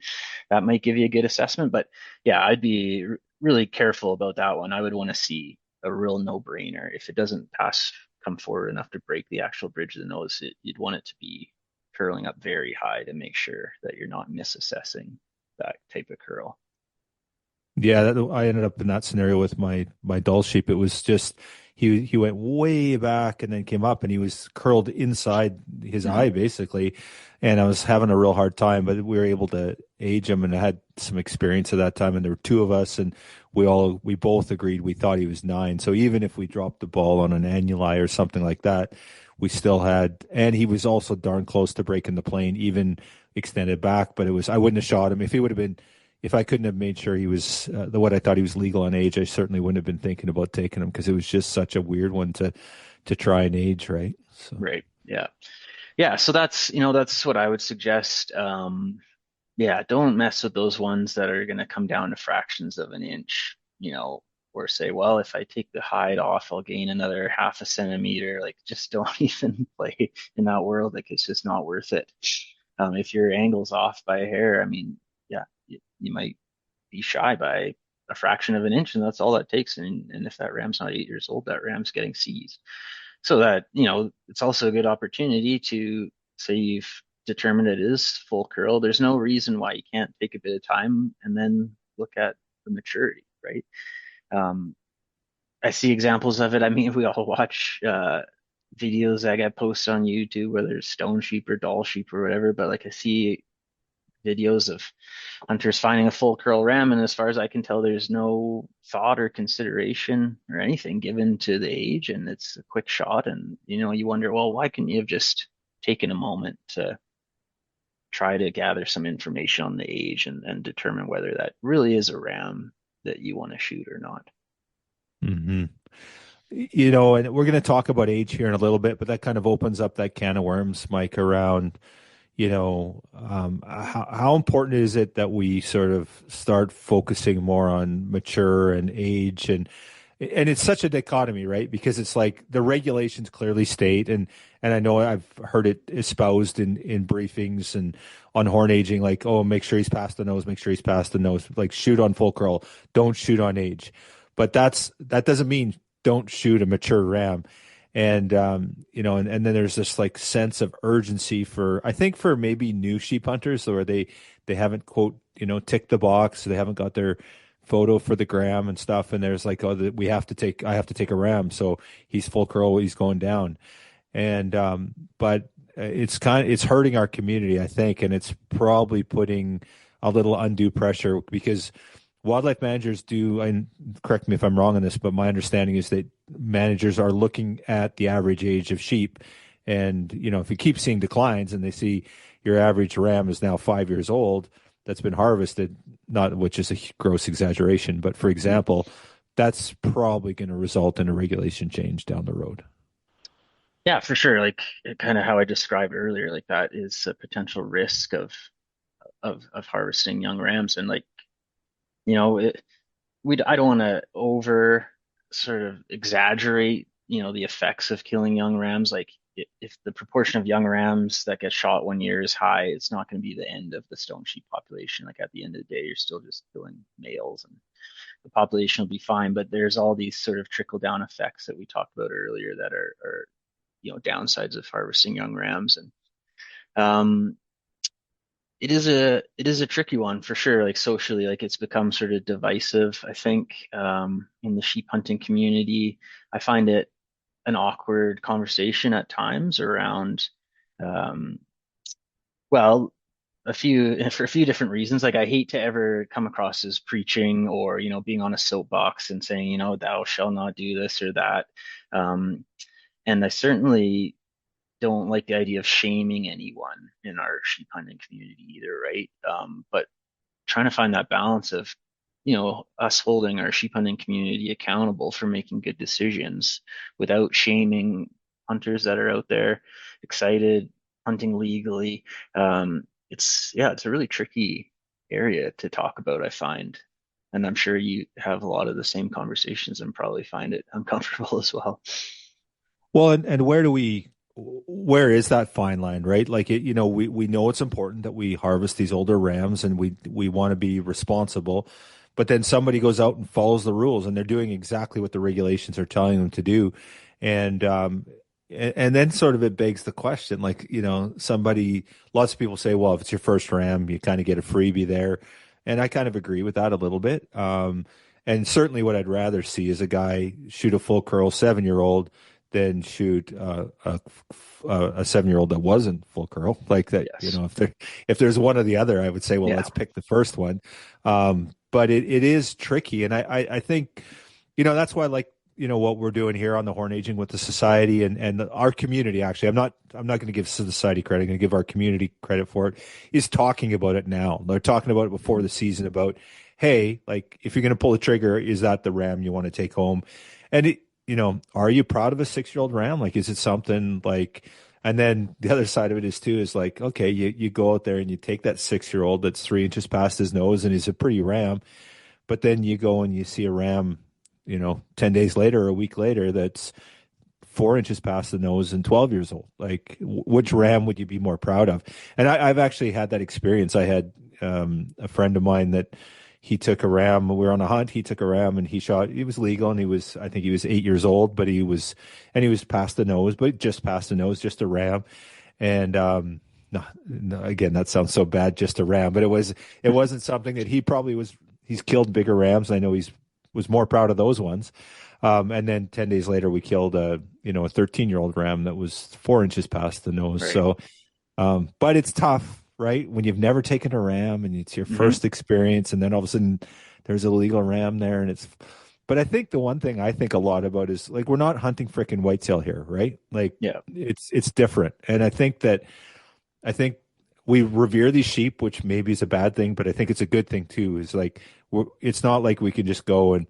that might give you a good assessment. But yeah, I'd be really careful about that one. I would want to see a real no-brainer. If it doesn't come forward enough to break the actual bridge of the nose, you'd want it to be curling up very high to make sure that you're not misassessing that type of curl. Yeah, I ended up in that scenario with my Dall sheep. It was just he went way back and then came up and he was curled inside his eye Mhm. basically, and I was having a real hard time. But we were able to age him, and I had some experience at that time. And there were two of us, and we both agreed we thought he was 9. So even if we dropped the ball on an annuli or something like that, we still had. And he was also darn close to breaking the plane, even extended back. But I wouldn't have shot him if he would have been if I couldn't have made sure he was what I thought he was legal on age, I certainly wouldn't have been thinking about taking him because it was just such a weird one to try and age, right? So. Right. Yeah. Yeah. So that's, that's what I would suggest. Yeah, don't mess with those ones that are going to come down to fractions of an inch, or say, well, if I take the hide off, I'll gain another half a centimeter. Like, just don't even play in that world. Like, it's just not worth it. If your angle's off by a hair, I mean, yeah, you might be shy by a fraction of an inch, and that's all that takes. And if that ram's not 8 years old, that ram's getting seized. So that, it's also a good opportunity to say you've determined it is full curl. There's no reason why you can't take a bit of time and then look at the maturity, right? Um, I see examples of it. I mean, we all watch videos that get posted on YouTube, whether it's stone sheep or doll sheep or whatever, but like I see videos of hunters finding a full curl ram, and as far as I can tell, there's no thought or consideration or anything given to the age, and it's a quick shot. And you wonder, well, why couldn't you have just taken a moment to try to gather some information on the age and determine whether that really is a ram that you want to shoot or not? Hmm. And we're going to talk about age here in a little bit, but that kind of opens up that can of worms, Mike, around how important is it that we sort of start focusing more on mature and age, and it's such a dichotomy, right? Because it's like the regulations clearly state, and I know I've heard it espoused in briefings and on horn aging, like, oh, make sure he's past the nose, make sure he's past the nose, like shoot on full curl, don't shoot on age. But that doesn't mean don't shoot a mature ram. And and then there's this like sense of urgency I think for maybe new sheep hunters where they haven't quote, ticked the box, so they haven't got their photo for the gram and stuff, and there's like, oh, I have to take a ram, so he's full curl, he's going down. And but it's hurting our community, I think, and it's probably putting a little undue pressure because wildlife managers do, and correct me if I'm wrong on this, but my understanding is that managers are looking at the average age of sheep. And, if you keep seeing declines and they see your average ram is now 5 years old, that's been harvested, not, which is a gross exaggeration, but for example, that's probably going to result in a regulation change down the road. Yeah, for sure. Like kind of how I described earlier, like that is a potential risk of harvesting young rams. And like, you know, it, I don't want to over sort of exaggerate, the effects of killing young rams. Like if the proportion of young rams that get shot 1 year is high, it's not going to be the end of the stone sheep population. Like at the end of the day, you're still just killing males and the population will be fine. But there's all these sort of trickle down effects that we talked about earlier that are downsides of harvesting young rams. And um, it is a tricky one for sure. Like socially, like it's become sort of divisive. I think in the sheep hunting community, I find it an awkward conversation at times around, um, well, for a few different reasons. Like I hate to ever come across as preaching or being on a soapbox and saying thou shall not do this or that. Um, and I certainly don't like the idea of shaming anyone in our sheep hunting community either, right? But trying to find that balance of, us holding our sheep hunting community accountable for making good decisions without shaming hunters that are out there excited, hunting legally. It's a really tricky area to talk about, I find. And I'm sure you have a lot of the same conversations and probably find it uncomfortable as well. Well, and where is that fine line, right? Like we know it's important that we harvest these older rams and we want to be responsible, but then somebody goes out and follows the rules and they're doing exactly what the regulations are telling them to do. And and then sort of it begs the question, like, lots of people say, well, if it's your first ram, you kind of get a freebie there. And I kind of agree with that a little bit. And certainly what I'd rather see is a guy shoot a full curl 7-year-old than shoot a 7-year-old that wasn't full curl like that. Yes. If there's one or the other, I would say, well, Yeah. let's pick the first one. But it is tricky. And I think, that's why, like, what we're doing here on the horn aging with the society and our community. Actually, I'm not going to give society credit. I'm going to give our community credit for it. Is talking about it now. They're talking about it before the season about, hey, like if you're going to pull the trigger, is that the ram you want to take home? And are you proud of a 6-year-old ram? Like, is it something like? And then the other side of it is too is like, okay, you go out there and you take that 6-year-old that's 3 inches past his nose and he's a pretty ram, but then you go and you see a ram, 10 days later or a week later that's 4 inches past the nose and 12 years old. Like, which ram would you be more proud of? And I've actually had that experience. I had a friend of mine that he took a ram. We were on a hunt. He took a ram and he shot. He was legal and I think he was 8 years old, but he was past the nose, but just past the nose, just a ram. And no, again, that sounds so bad, just a ram, but it wasn't something that he probably was. He's killed bigger rams. I know was more proud of those ones. And then 10 days later, we killed a 13-year-old ram that was 4 inches past the nose. Right. So, but it's tough, right? When you've never taken a ram and it's your Hmm. first experience, and then all of a sudden there's a legal ram there, but I think the one thing I think a lot about is like, we're not hunting frickin' whitetail here, right? Like Yeah. it's different. And I think we revere these sheep, which maybe is a bad thing, but I think it's a good thing too. Is like it's not like we can just go and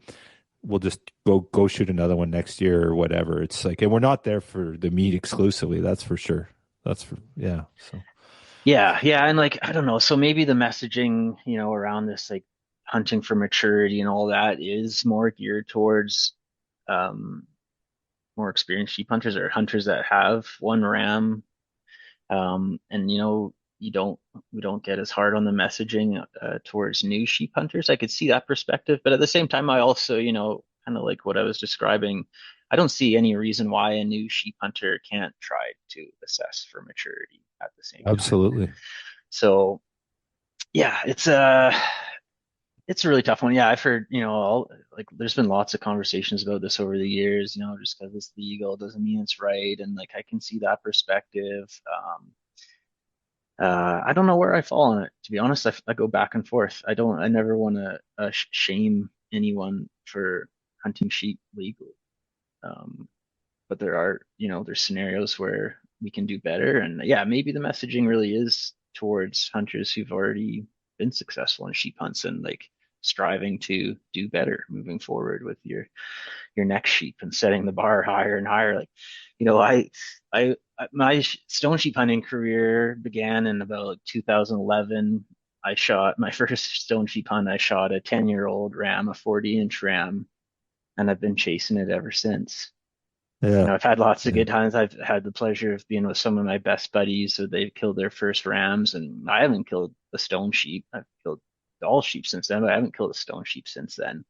we'll just go shoot another one next year or whatever. It's like, and we're not there for the meat exclusively. That's for sure. Yeah. So Yeah, yeah, and like I don't know, so maybe the messaging, around this like hunting for maturity and all that is more geared towards um more experienced sheep hunters or hunters that have one ram. And you don't we don't get as hard on the messaging towards new sheep hunters. I could see that perspective, but at the same time, I also, kind of like what I was describing. I don't see any reason why a new sheep hunter can't try to assess for maturity at the same time. absolutely. So yeah, it's a really tough one. Yeah, I've heard, like there's been lots of conversations about this over the years, just because it's legal doesn't mean it's right. And like I can see that perspective. I don't know where I fall on it, to be honest. I go back and forth. I never want to shame anyone for hunting sheep legally. Um, but there are, there's scenarios where we can do better. And yeah, maybe the messaging really is towards hunters who've already been successful in sheep hunts and like striving to do better moving forward with your next sheep and setting the bar higher and higher. Like, my stone sheep hunting career began in about 2011. I shot my first stone sheep hunt. I shot a 10-year-old ram, a 40-inch ram, and I've been chasing it ever since. Yeah. I've had lots of Yeah. good times. I've had the pleasure of being with some of my best buddies. So they've killed their first rams, and I haven't killed a stone sheep. I've killed all sheep since then, but I haven't killed a stone sheep since then.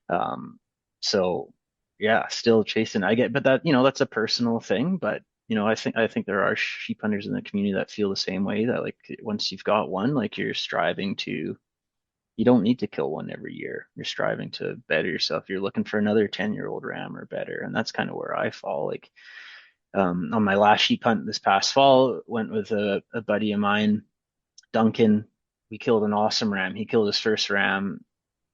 Um, so yeah, still chasing. But that, that's a personal thing. But I think there are sheep hunters in the community that feel the same way. That like once you've got one, like you're striving to. You don't need to kill one every year. You're striving to better yourself. You're looking for another 10-year-old ram or better, and that's kind of where I fall. Like on my last sheep hunt this past fall, went with a buddy of mine, Duncan. We killed an awesome ram. He killed his first ram,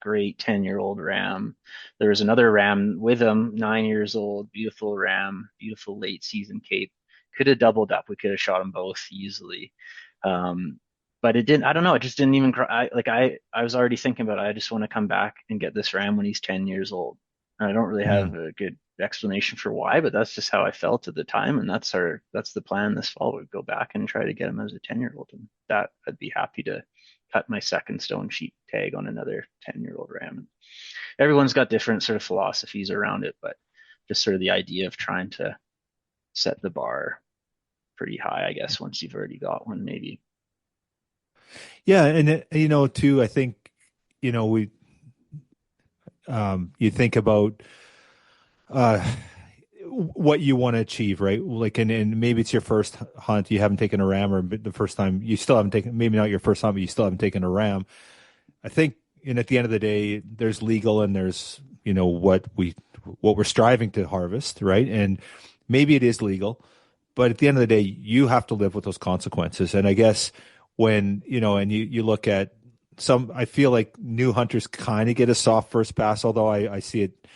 great 10-year-old ram. There was another ram with him, 9 years old, beautiful ram, beautiful late season cape. Could have doubled up. We could have shot them both easily. Um, but it didn't, I don't know, it just didn't even, I was already thinking about it. I just want to come back and get this ram when he's 10 years old. And I don't really have Mm. a good explanation for why, but that's just how I felt at the time. And that's the plan this fall. We'd go back and try to get him as a 10-year-old. And that I'd be happy to cut my second stone sheep tag on another 10-year-old ram. Everyone's got different sort of philosophies around it, but just sort of the idea of trying to set the bar pretty high, I guess, once you've already got one, maybe. Yeah, and too, I think, we you think about uh what you want to achieve, right? Like, and maybe it's your first hunt, you haven't taken a ram, or the first time you still haven't taken, maybe not your first hunt, but you still haven't taken a ram. I think, and at the end of the day, there's legal and there's, what we're striving to harvest, right? And maybe it is legal, but at the end of the day, you have to live with those consequences. And I guess when, and you look at I feel like new hunters kind of get a soft first pass, although I see it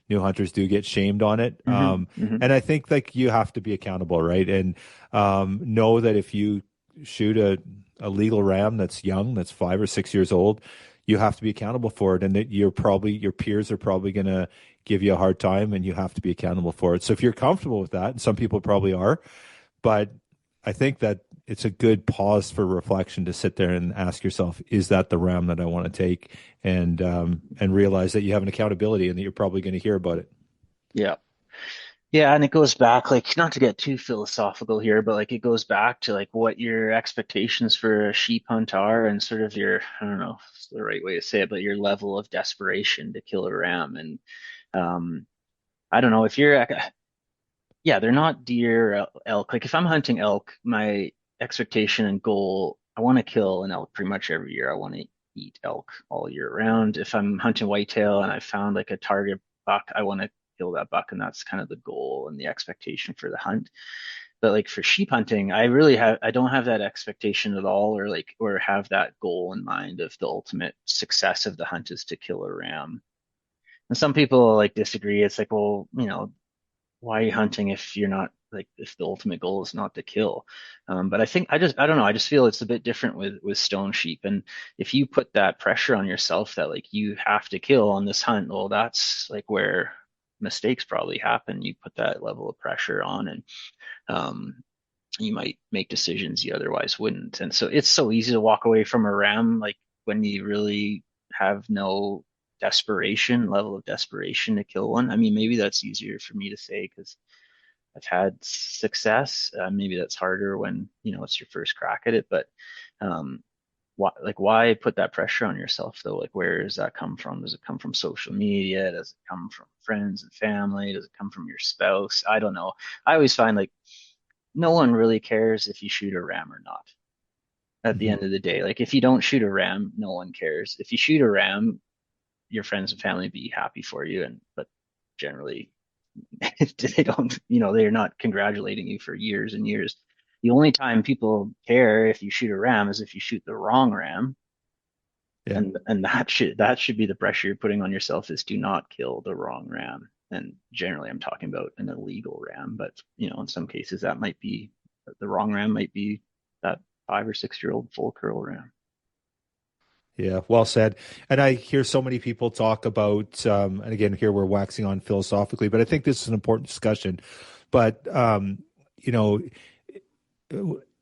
new hunters do get shamed on it. Hmm. Hmm. And I think like you have to be accountable, right? And know that if you shoot a legal ram that's young, that's 5 or 6 years old, you have to be accountable for it, and that your peers are probably going to give you a hard time, and you have to be accountable for it. So if you're comfortable with that, and some people probably are, but I think that it's a good pause for reflection to sit there and ask yourself, is that the ram that I want to take? And realize that you have an accountability and that you're probably going to hear about it. Yeah. Yeah, and it goes back, like, not to get too philosophical here, but like it goes back to like what your expectations for a sheep hunt are, and sort of your, I don't know if it's the right way to say it, but your level of desperation to kill a ram. And um I don't know if you're, yeah, they're not deer or elk. Like if I'm hunting elk, my expectation and goal, I want to kill an elk pretty much every year. I want to eat elk all year round. If I'm hunting whitetail and I found like a target buck, I want to kill that buck, and that's kind of the goal and the expectation for the hunt. But like for sheep hunting, I don't have that expectation at all, or like or have that goal in mind of the ultimate success of the hunt is to kill a ram. And some people like disagree. It's like, well, why are you hunting if you're not like if the ultimate goal is not to kill? But I think I don't know. I just feel it's a bit different with stone sheep. And if you put that pressure on yourself that like you have to kill on this hunt, well, that's like where mistakes probably happen. You put that level of pressure on, and um, you might make decisions you otherwise wouldn't. And so it's so easy to walk away from a ram like when you really have no level of desperation to kill one. I mean, maybe that's easier for me to say because I've had success. Maybe that's harder when, it's your first crack at it, but um, why put that pressure on yourself though? Like, where does that come from? Does it come from social media? Does it come from friends and family? Does it come from your spouse? I don't know. I always find like no one really cares if you shoot a ram or not at the Mhm. end of the day. Like if you don't shoot a ram, no one cares. If you shoot a ram, your friends and family be happy for you, and but generally they don't, they're not congratulating you for years and years. The only time people care if you shoot a ram is if you shoot the wrong ram, Yeah. and that should be the pressure you're putting on yourself is do not kill the wrong ram. And generally I'm talking about an illegal ram, but in some cases that might be the wrong ram might be that 5 or 6 year old full curl ram. Yeah, well said. And I hear so many people talk about, and again, here we're waxing on philosophically, but I think this is an important discussion. But you know,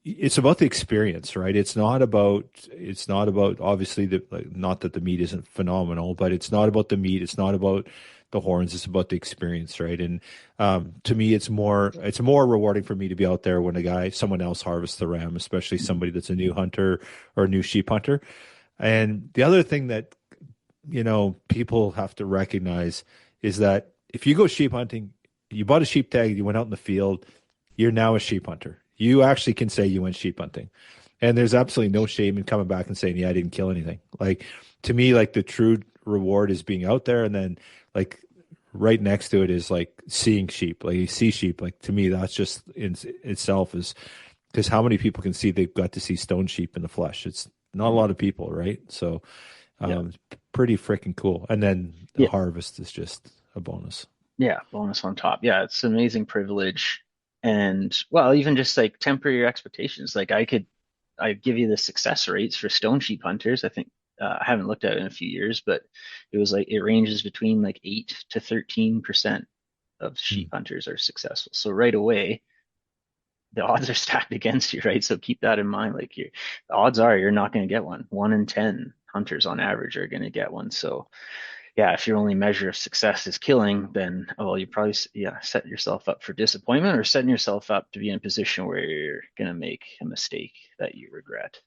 it's about the experience, right? It's not about obviously the like, not that the meat isn't phenomenal, but it's not about the meat. It's not about the horns. It's about the experience, right? And to me, it's more rewarding for me to be out there when someone else harvests the ram, especially somebody that's a new hunter or a new sheep hunter. And the other thing that, people have to recognize is that if you go sheep hunting, you bought a sheep tag, you went out in the field, you're now a sheep hunter. You actually can say you went sheep hunting. And there's absolutely no shame in coming back and saying, yeah, I didn't kill anything. Like to me, like the true reward is being out there, and then like right next to it is like seeing sheep. Like you see sheep. Like to me, that's just in itself is because how many people can see they've got to see stone sheep in the flesh? It's not a lot of people, right? So Yeah. pretty freaking cool. And then the Yeah. harvest is just a bonus. Yeah, bonus on top. Yeah, it's an amazing privilege. And well, even just like temper your expectations. Like I give you the success rates for stone sheep hunters. I think I haven't looked at it in a few years, but it was like it ranges between like 8 to 13% of Hmm. sheep hunters are successful. So right away, the odds are stacked against you, right? So keep that in mind. Like the odds are you're not going to get one. 1 in 10 hunters on average are going to get one. So yeah, if your only measure of success is killing, then well, you probably set yourself up for disappointment or setting yourself up to be in a position where you're gonna make a mistake that you regret.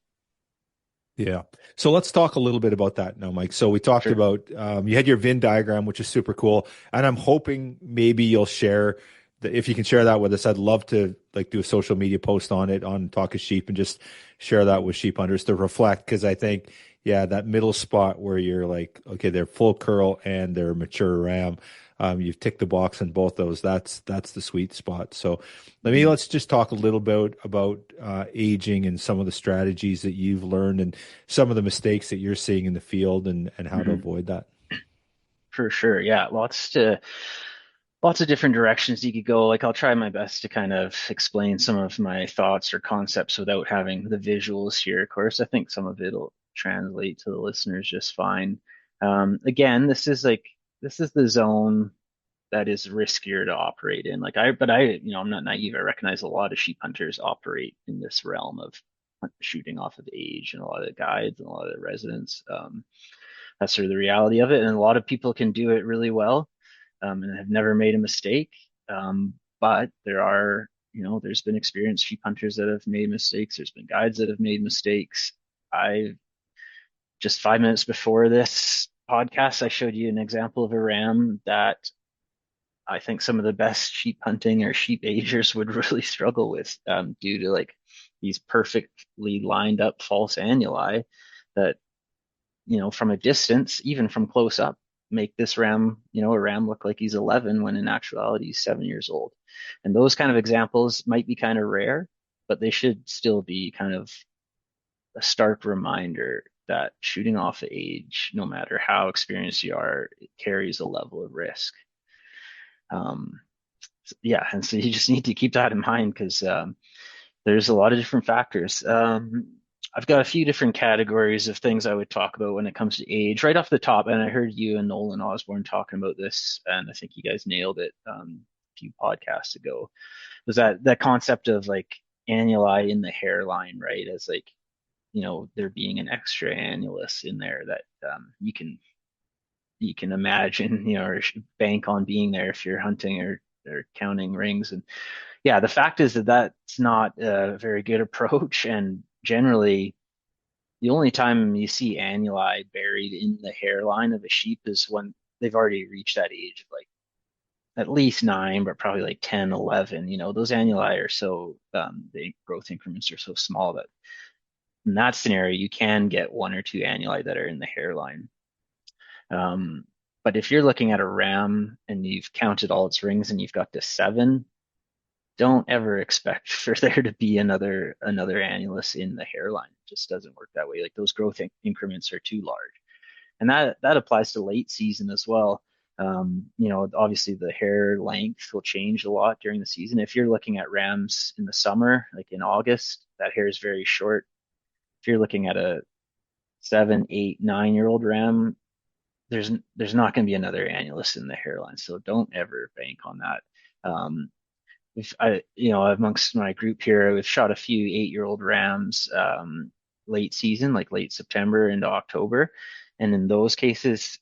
Yeah. So let's talk a little bit about that now, Mike. So we talked Sure. about you had your Venn diagram, which is super cool, and I'm hoping maybe you'll share if you can share that with us. I'd love to like do a social media post on it on Talk of Sheep and just share that with sheep hunters to reflect because I think yeah that middle spot where you're like okay they're full curl and they're mature ram. You've ticked the box on both those. That's the sweet spot. So Mhm. let's just talk a little bit about aging and some of the strategies that you've learned and some of the mistakes that you're seeing in the field and how to Mhm. avoid that. For sure. Yeah. Lots of different directions you could go. Like I'll try my best to kind of explain some of my thoughts or concepts without having the visuals here. Of course, I think some of it'll translate to the listeners just fine. Again, this is the zone that is riskier to operate in. But I'm not naive. I recognize a lot of sheep hunters operate in this realm of shooting off of age, and a lot of the guides and a lot of the residents. That's sort of the reality of it. And a lot of people can do it really well, and have never made a mistake. But there's been experienced sheep hunters that have made mistakes. There's been guides that have made mistakes. I just 5 minutes before this podcast, I showed you an example of a ram that I think some of the best sheep hunting or sheep agers would really struggle with, due to like these perfectly lined up false annuli that, from a distance, even from close up, make this ram, a ram look like he's 11 when in actuality he's 7 years old. And those kind of examples might be kind of rare, but they should still be kind of a stark reminder that shooting off the age, no matter how experienced you are, it carries a level of risk. Um, yeah, and so you just need to keep that in mind because there's a lot of different factors. I've got a few different categories of things I would talk about when it comes to age. Right off the top, and I heard you and Nolan Osborne talking about this, and I think you guys nailed it a few podcasts ago. Was that concept of like annuli in the hairline, right? As like, there being an extra annulus in there that you can imagine, or bank on being there if you're hunting or counting rings. And yeah, the fact is that that's not a very good approach. And generally, the only time you see annuli buried in the hairline of a sheep is when they've already reached that age of like at least 9, but probably like 10, 11. Those annuli are so, the growth increments are so small that in that scenario, you can get 1 or 2 annuli that are in the hairline. Um, but if you're looking at a ram and you've counted all its rings and you've got to 7, don't ever expect for there to be another annulus in the hairline. It just doesn't work that way. Like those growth increments are too large, and that applies to late season as well. Obviously the hair length will change a lot during the season. If you're looking at rams in the summer, like in August, that hair is very short. If you're looking at a 7, 8, 9-year-old ram, there's not going to be another annulus in the hairline. So don't ever bank on that. Amongst my group here, we've shot a few 8-year-old rams late season, like late September into October. And in those cases,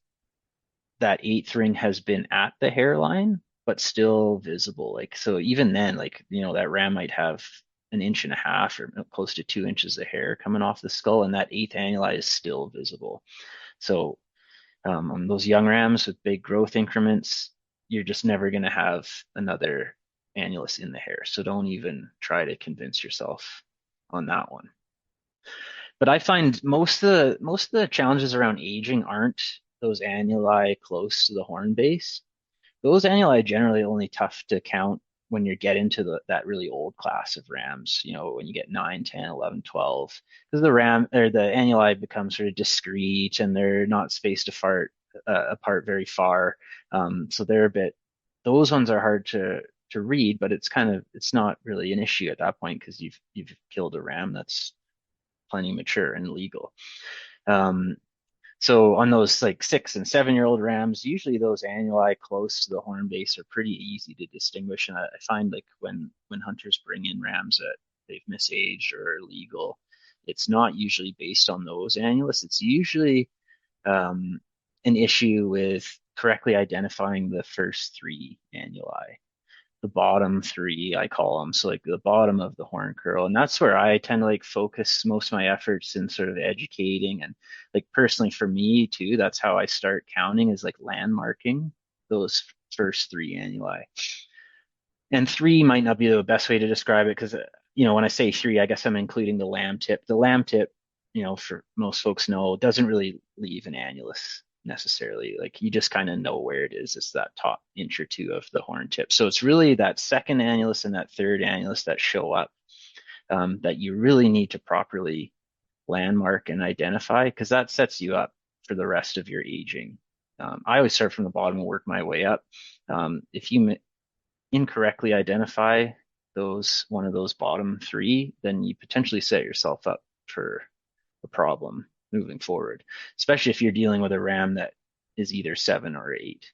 that eighth ring has been at the hairline, but still visible. Like, so even then, like, that ram might have an inch and a half or close to 2 inches of hair coming off the skull, and that eighth annuli is still visible. So on those young rams with big growth increments, you're just never going to have another annulus in the hair. So don't even try to convince yourself on that one. But I find most of the challenges around aging aren't those annuli close to the horn base. Those annuli are generally only tough to count when you get into that really old class of rams, when you get 9, 10, 11, 12, because the ram or the annuli become sort of discrete and they're not spaced apart very far. So those ones are hard to read, but it's not really an issue at that point because you've killed a ram that's plenty mature and legal. Um, so on those like 6 and 7-year-old rams, usually those annuli close to the horn base are pretty easy to distinguish. And I find like when hunters bring in rams that they've misaged or are legal, it's not usually based on those annulus. It's usually an issue with correctly identifying the first 3 annuli. The bottom 3, I call them. So like the bottom of the horn curl. And that's where I tend to like focus most of my efforts in sort of educating. And like personally for me too, that's how I start counting is like landmarking those first 3 annuli. And 3 might not be the best way to describe it because, when I say 3, I guess I'm including the lamb tip. The lamb tip, for most folks know, doesn't really leave an annulus necessarily. Like you just kind of know where it is. It's that top inch or 2 of the horn tip. So it's really that second annulus and that third annulus that show up that you really need to properly landmark and identify because that sets you up for the rest of your aging. I always start from the bottom and work my way up. If you incorrectly identify one of those bottom three, then you potentially set yourself up for a problem moving forward, especially if you're dealing with a RAM that is either 7 or 8.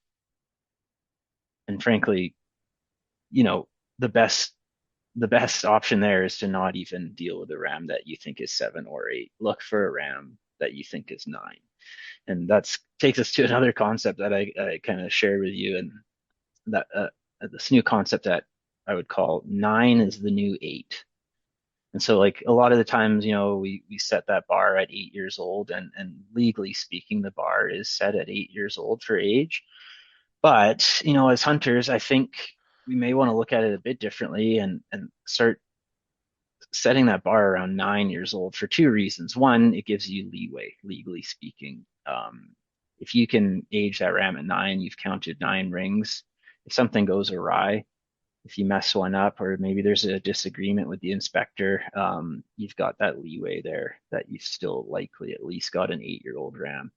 And frankly, you know, the best the best option there is to not even deal with a RAM that you think is 7 or 8. Look for a RAM that you think is 9. And that's takes us to another concept that I kind of shared with you, and that this new concept that I would call 9 is the new 8. And so like a lot of the times, we set that bar at 8 years old, and legally speaking, the bar is set at 8 years old for age. But, as hunters, I think we may want to look at it a bit differently and start setting that bar around 9 years old for two reasons. One, it gives you leeway, legally speaking. If you can age that ram at 9, you've counted 9 rings. If something goes awry, if you mess one up, or maybe there's a disagreement with the inspector, you've got that leeway there that you've still likely at least got an 8-year-old ram.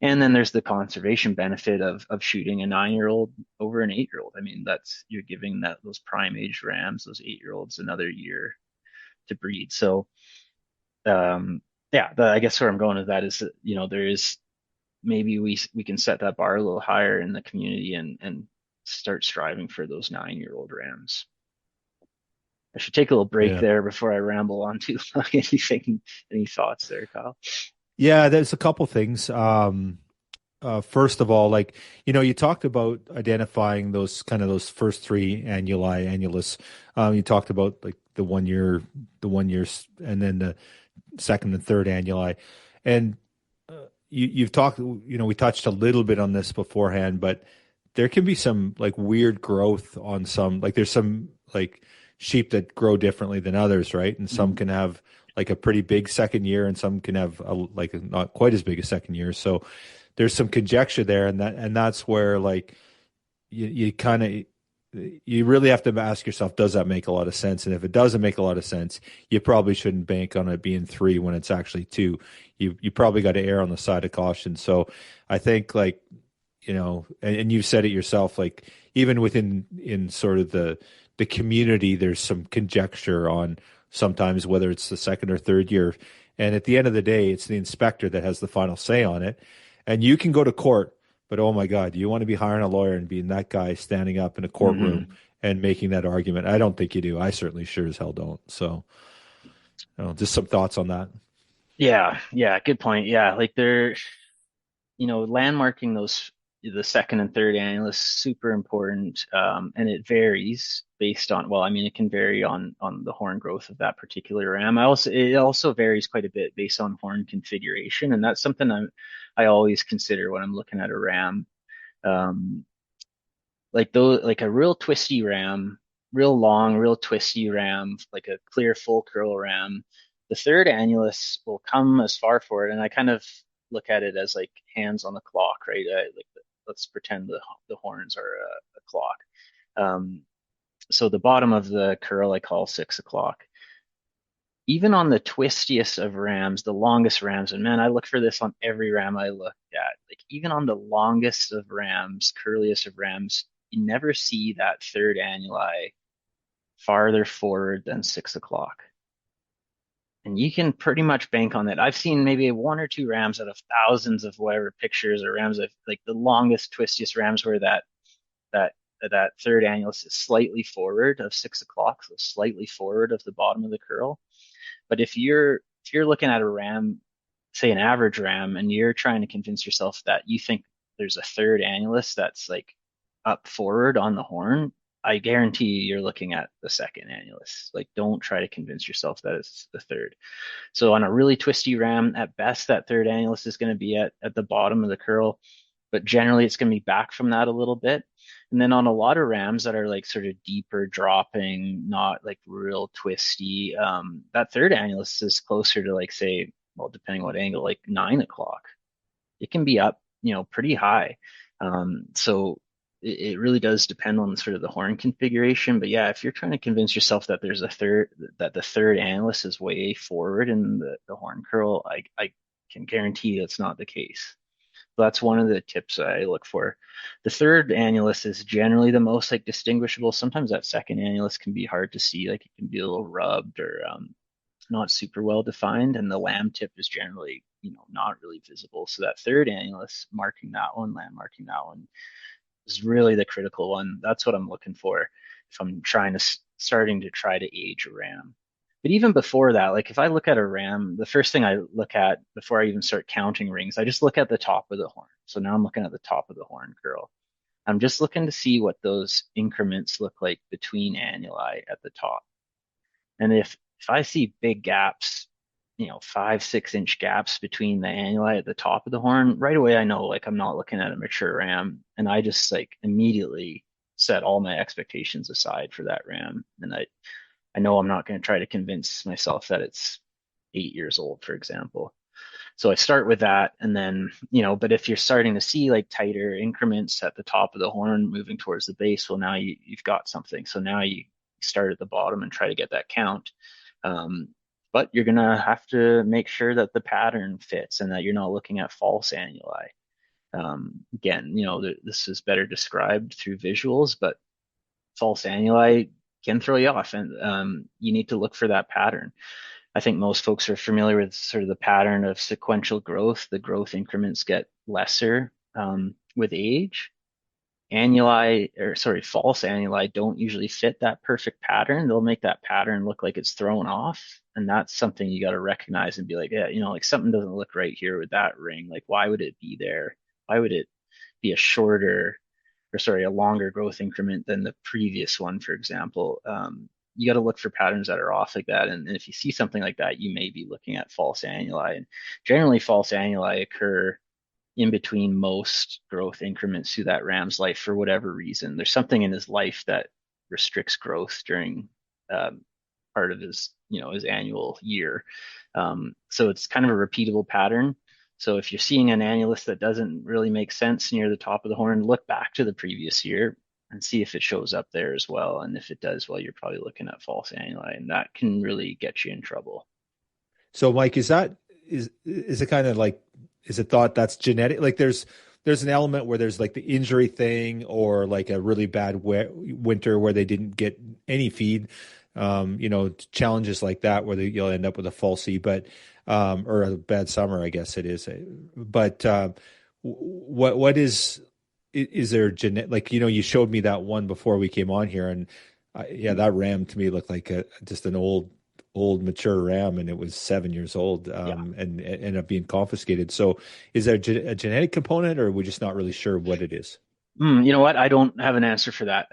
And then there's the conservation benefit of shooting a 9-year-old over an 8-year-old. I mean, you're giving those prime age rams, those 8-year-olds, another year to breed. So, yeah, I guess where I'm going with that is that, there is maybe we can set that bar a little higher in the community and start striving for those 9-year-old rams. I should take a little break Yeah. there before I ramble on too long. Any thoughts there, Kyle? Yeah, there's a couple things. First of all, like, you talked about identifying those first three annuli, annulus. You talked about like the 1 year, and then the second and third annuli. And you've talked, we touched a little bit on this beforehand, but there can be some like weird growth on some, like there's some like sheep that grow differently than others, right? And some Mhm. can have like a pretty big second year, and some can have like not quite as big a second year. So there's some conjecture there, and that's where like you kind of you really have to ask yourself, does that make a lot of sense? And if it doesn't make a lot of sense, you probably shouldn't bank on it being three when it's actually two. You probably got to err on the side of caution. So I think like, and you've said it yourself, like even within in sort of the community, there's some conjecture on sometimes whether it's the second or third year. And at the end of the day, it's the inspector that has the final say on it. And you can go to court, but oh my God, you want to be hiring a lawyer and being that guy standing up in a courtroom Mhm. and making that argument? I don't think you do. I certainly sure as hell don't. So, just some thoughts on that. Yeah, yeah, good point. Yeah, like landmarking the second and third annulus super important, and it varies based on, well, I mean, it can vary on the horn growth of that particular ram. It also varies quite a bit based on horn configuration, and that's something I always consider when I'm looking at a ram. Um, like a real twisty ram, real long, real twisty ram, like a clear full curl ram, the third annulus will come as far forward, and I kind of look at it as like hands on the clock, right? Let's pretend the horns are a clock. Um, so the bottom of the curl I call 6 o'clock. Even on the twistiest of rams, the longest rams, and man, I look for this on every ram I look at. Like even on the longest of rams, curliest of rams, you never see that third annuli farther forward than 6 o'clock. And you can pretty much bank on that. I've seen maybe one or two rams out of thousands of whatever pictures or rams of like the longest, twistiest rams where that that third annulus is slightly forward of 6 o'clock, so slightly forward of the bottom of the curl. But if you're looking at a ram, say an average ram, and you're trying to convince yourself that you think there's a third annulus that's like up forward on the horn, I guarantee you're looking at the second annulus. Like, don't try to convince yourself that it's the third. So on a really twisty ram, at best, that third annulus is going to be at the bottom of the curl, but generally it's going to be back from that a little bit. And then on a lot of rams that are like sort of deeper dropping, not like real twisty, that third annulus is closer to like say, well, depending what angle, like 9 o'clock. It can be up, pretty high. So it really does depend on sort of the horn configuration. But yeah, if you're trying to convince yourself that that the third annulus is way forward in the horn curl, I can guarantee that's not the case. that's one of the tips I look for. The third annulus is generally the most like distinguishable. Sometimes that second annulus can be hard to see, like it can be a little rubbed or not super well defined, and the lamb tip is generally, not really visible. So that third annulus, marking that one, landmarking that one, is really the critical one. That's what I'm looking for if I'm trying to starting to try to age a ram. But even before that, like if I look at a ram, the first thing I look at before I even start counting rings, I just look at the top of the horn. So now I'm looking at the top of the horn curl. I'm just looking to see what those increments look like between annuli at the top. And if I see big gaps, 5, 6 inch gaps between the annuli at the top of the horn, right away I know like I'm not looking at a mature ram, and I just like immediately set all my expectations aside for that ram. And I know I'm not going to try to convince myself that it's 8 years old, for example. So I start with that, and then, but if you're starting to see like tighter increments at the top of the horn moving towards the base, well, now you've got something. So now you start at the bottom and try to get that count. Um, but you're gonna have to make sure that the pattern fits and that you're not looking at false annuli. Again, this is better described through visuals, but false annuli can throw you off, and you need to look for that pattern. I think most folks are familiar with sort of the pattern of sequential growth. The growth increments get lesser with age. Annuli, or sorry, false annuli don't usually fit that perfect pattern. They'll make that pattern look like it's thrown off. And that's something you got to recognize and be like, yeah, like something doesn't look right here with that ring. Like, why would it be there? Why would it be a longer growth increment than the previous one, for example? You got to look for patterns that are off like that. And if you see something like that, you may be looking at false annuli. And generally, false annuli occur in between most growth increments through that ram's life for whatever reason. There's something in his life that restricts growth during um, part of his annual year. So it's kind of a repeatable pattern. So if you're seeing an annulus that doesn't really make sense near the top of the horn, look back to the previous year and see if it shows up there as well. And if it does, well, you're probably looking at false annuli, and that can really get you in trouble. So, Mike, is it kind of like, is it thought that's genetic? Like there's an element where there's like the injury thing, or like a really bad winter where they didn't get any feed, challenges like that where you'll end up with a falsie, but or a bad summer, I guess it is. But what is there genetic? Like, you showed me that one before we came on here, and yeah, that ram to me looked like just an old mature ram, and it was 7 years old, Yeah. and ended up being confiscated. So is there a genetic component, or are we just not really sure what it is? You know what? I don't have an answer for that.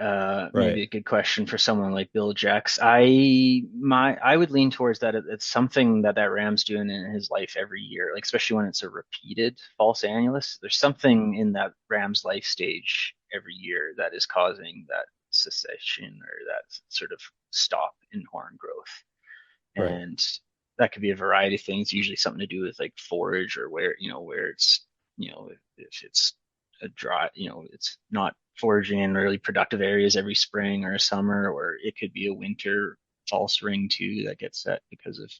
Maybe Right. a good question for someone like Bill Jacks. I would lean towards that. It's something that Ram's doing in his life every year, like especially when it's a repeated false annulus. There's something in that Ram's life stage every year that is causing that cessation or that sort of stop in horn growth. Right. And that could be a variety of things, usually something to do with like forage or where it's, if it's a dry, it's not foraging in really productive areas every spring or summer, or it could be a winter false ring too that gets set because of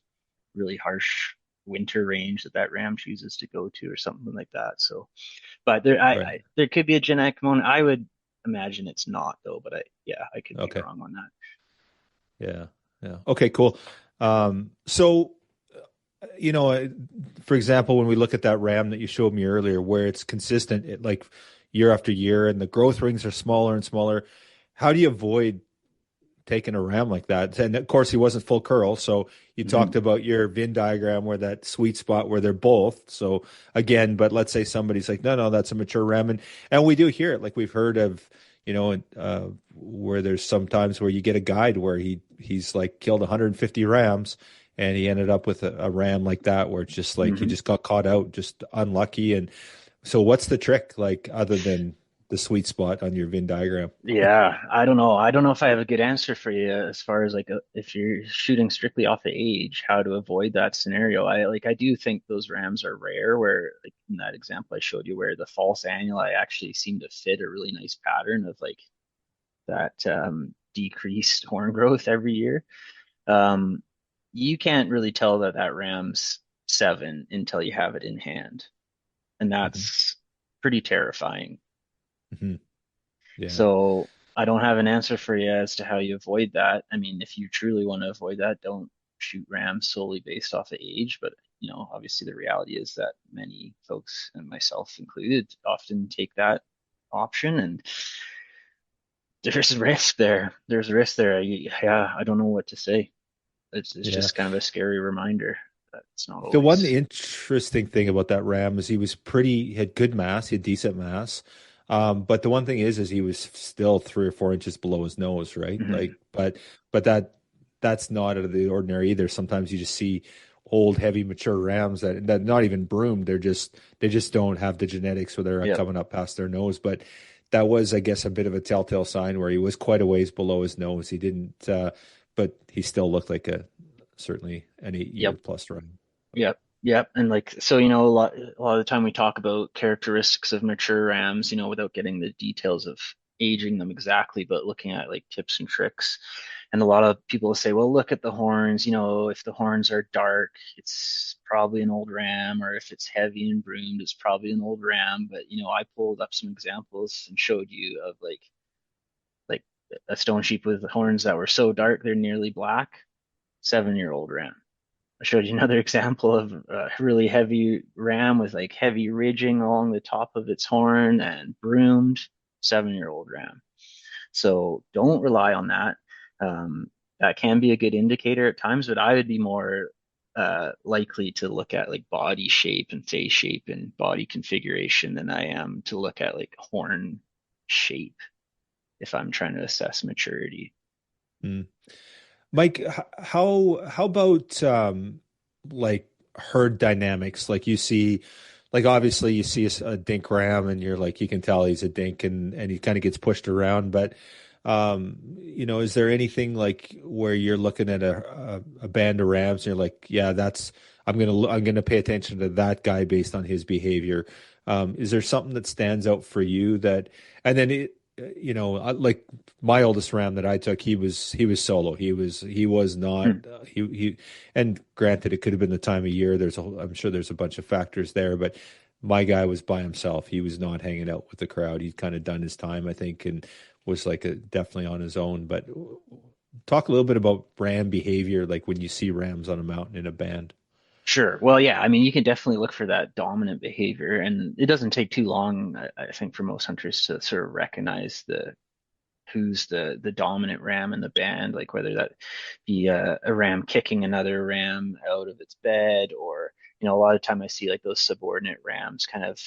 really harsh winter range that ram chooses to go to or something like that. So, but Right. there could be a genetic component. I would imagine it's not though, but yeah, I could be Okay. wrong on that. Yeah. Yeah. Okay, cool. So, you know, uh, for example, when we look at that RAM that you showed me earlier, where it's consistent, like year after year, and the growth rings are smaller and smaller, how do you avoid taking a RAM like that? And of course, he wasn't full curl. So you talked Mhm. about your Venn diagram where that sweet spot where they're both. So again, but let's say somebody's like, no, no, that's a mature RAM. And we do hear it. Like we've heard of, where there's sometimes where you get a guide where he's like killed 150 rams, and he ended up with a ram like that where it's just like he Mhm. just got caught out, just unlucky. And so what's the trick, like other than the sweet spot on your Venn diagram? Yeah, I don't know. I don't know if I have a good answer for you as far as like if you're shooting strictly off the age, how to avoid that scenario. I do think those rams are rare where like in that example I showed you where the false annuli actually seem to fit a really nice pattern of like that decreased horn growth every year. Um, you can't really tell that ram's 7 until you have it in hand. And Mhm. pretty terrifying. Hmm. Yeah. So I don't have an answer for you as to how you avoid that. I mean, if you truly want to avoid that, don't shoot rams solely based off of age. But, obviously the reality is that many folks, and myself included, often take that option, and there's risk there. There's risk there. Yeah, I don't know what to say. It's Yeah. just kind of a scary reminder that it's not The one always. interesting thing about that Ram is he had good mass, he had decent mass. But the one thing is he was still 3 or 4 inches below his nose, right? Mhm. But that's not out of the ordinary either. Sometimes you just see old, heavy, mature Rams that not even broomed. They just don't have the genetics where they're Yep. coming up past their nose. But that was, I guess, a bit of a telltale sign where he was quite a ways below his nose. He didn't, but he still looked like certainly an 8 year Yep. plus Ram. Yep. Yep. And like, so, a lot of the time we talk about characteristics of mature rams, without getting the details of aging them exactly, but looking at like tips and tricks. And a lot of people will say, well, look at the horns, if the horns are dark, it's probably an old ram, or if it's heavy and broomed, it's probably an old ram. But, I pulled up some examples and showed you of like a stone sheep with horns that were so dark they're nearly black, 7-year-old ram. I showed you another example of a really heavy ram with like heavy ridging along the top of its horn and broomed, 7-year-old ram. So don't rely on that. That can be a good indicator at times, but I would be more likely to look at like body shape and face shape and body configuration than I am to look at like horn shape if I'm trying to assess maturity. Mm. Mike, how about like herd dynamics? Like you see, like obviously you see a dink ram, and you're like you can tell he's a dink, and he kind of gets pushed around. But is there anything like where you're looking at a band of rams, and you're like, yeah, I'm gonna pay attention to that guy based on his behavior. Is there something that stands out for you that, and then like my oldest ram that I took, he was solo. He was not Hmm. and granted, it could have been the time of year. I'm sure there's a bunch of factors there, but my guy was by himself. He was not hanging out with the crowd. He'd kind of done his time, I think, and was like definitely on his own. But talk a little bit about ram behavior, like when you see rams on a mountain in a band. Sure. Well, yeah, I mean, you can definitely look for that dominant behavior, and it doesn't take too long, I think, for most hunters to sort of recognize who's the dominant ram in the band, like whether that be a ram kicking another ram out of its bed, or a lot of time I see like those subordinate rams kind of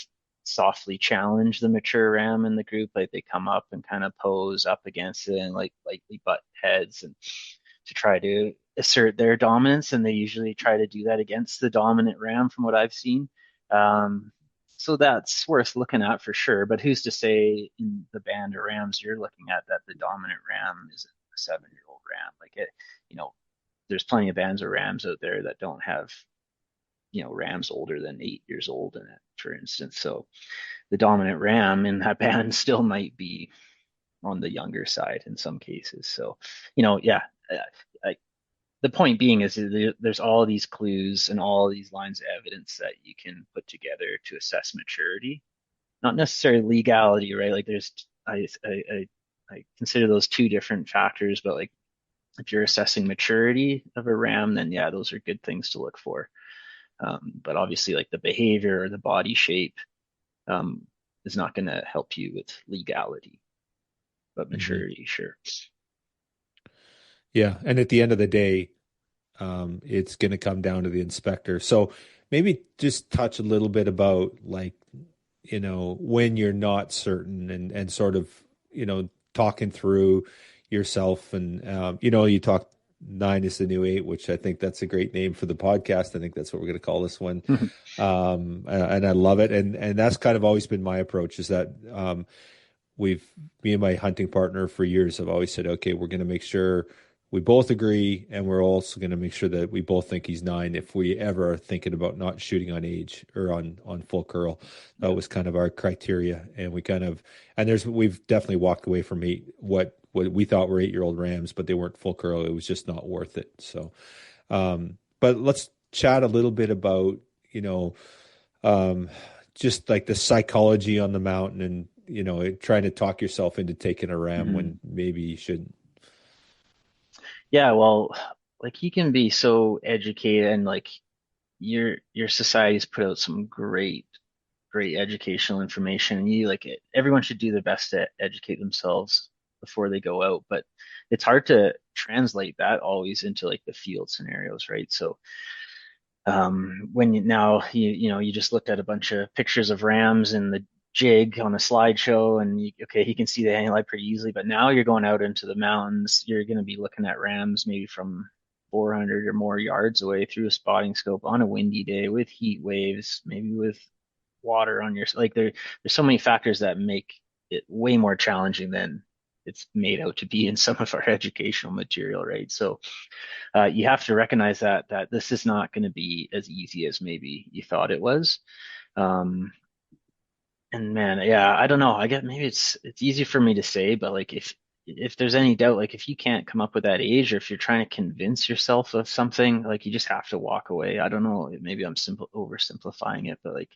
softly challenge the mature ram in the group, like they come up and kind of pose up against it and like lightly butt heads and to try to assert their dominance, and they usually try to do that against the dominant ram from what I've seen. Um, so that's worth looking at for sure. But who's to say in the band of rams you're looking at that the dominant ram isn't a 7-year-old ram? Like you know, there's plenty of bands of rams out there that don't have, rams older than 8 years old in it, for instance. So the dominant ram in that band still might be on the younger side in some cases. So, yeah, I, the point being is there's all these clues and all these lines of evidence that you can put together to assess maturity, not necessarily legality, right? Like I consider those two different factors, but like if you're assessing maturity of a ram, then yeah, those are good things to look for. But obviously, like the behavior or the body shape um, is not going to help you with legality, but Hmm. maturity, sure. Yeah, and at the end of the day, it's going to come down to the inspector. So maybe just touch a little bit about like, when you're not certain, and sort of, talking through yourself, and you talk 9 is the new 8, which I think that's a great name for the podcast. I think that's what we're going to call this one. And I love it. And that's kind of always been my approach, is that we've me and my hunting partner for years have always said, okay, we're going to make sure we both agree, and we're also going to make sure that we both think he's 9 if we ever are thinking about not shooting on age or on full curl. That Yeah. was kind of our criteria, and we've definitely walked away from what we thought were 8-year-old rams, but they weren't full curl. It was just not worth it. So, but let's chat a little bit about, you know, um, just like the psychology on the mountain and, trying to talk yourself into taking a ram Mhm. when maybe you shouldn't. Yeah, well, like you can be so educated and like your society's put out some great educational information and you like it. Everyone should do their best to educate themselves before they go out, but it's hard to translate that always into like the field scenarios, right? So when you just looked at a bunch of pictures of rams in the jig on a slideshow and okay, he can see the hang light pretty easily, but now you're going out into the mountains, you're going to be looking at rams maybe from 400 or more yards away through a spotting scope on a windy day with heat waves, maybe with water on your like there's so many factors that make it way more challenging than it's made out to be in some of our educational material, right? So you have to recognize that this is not going to be as easy as maybe you thought it was. Um, and man, yeah, I don't know. I get maybe it's easy for me to say, but like if there's any doubt, like if you can't come up with that age, or if you're trying to convince yourself of something, like you just have to walk away. I don't know. Maybe I'm simple oversimplifying it, but like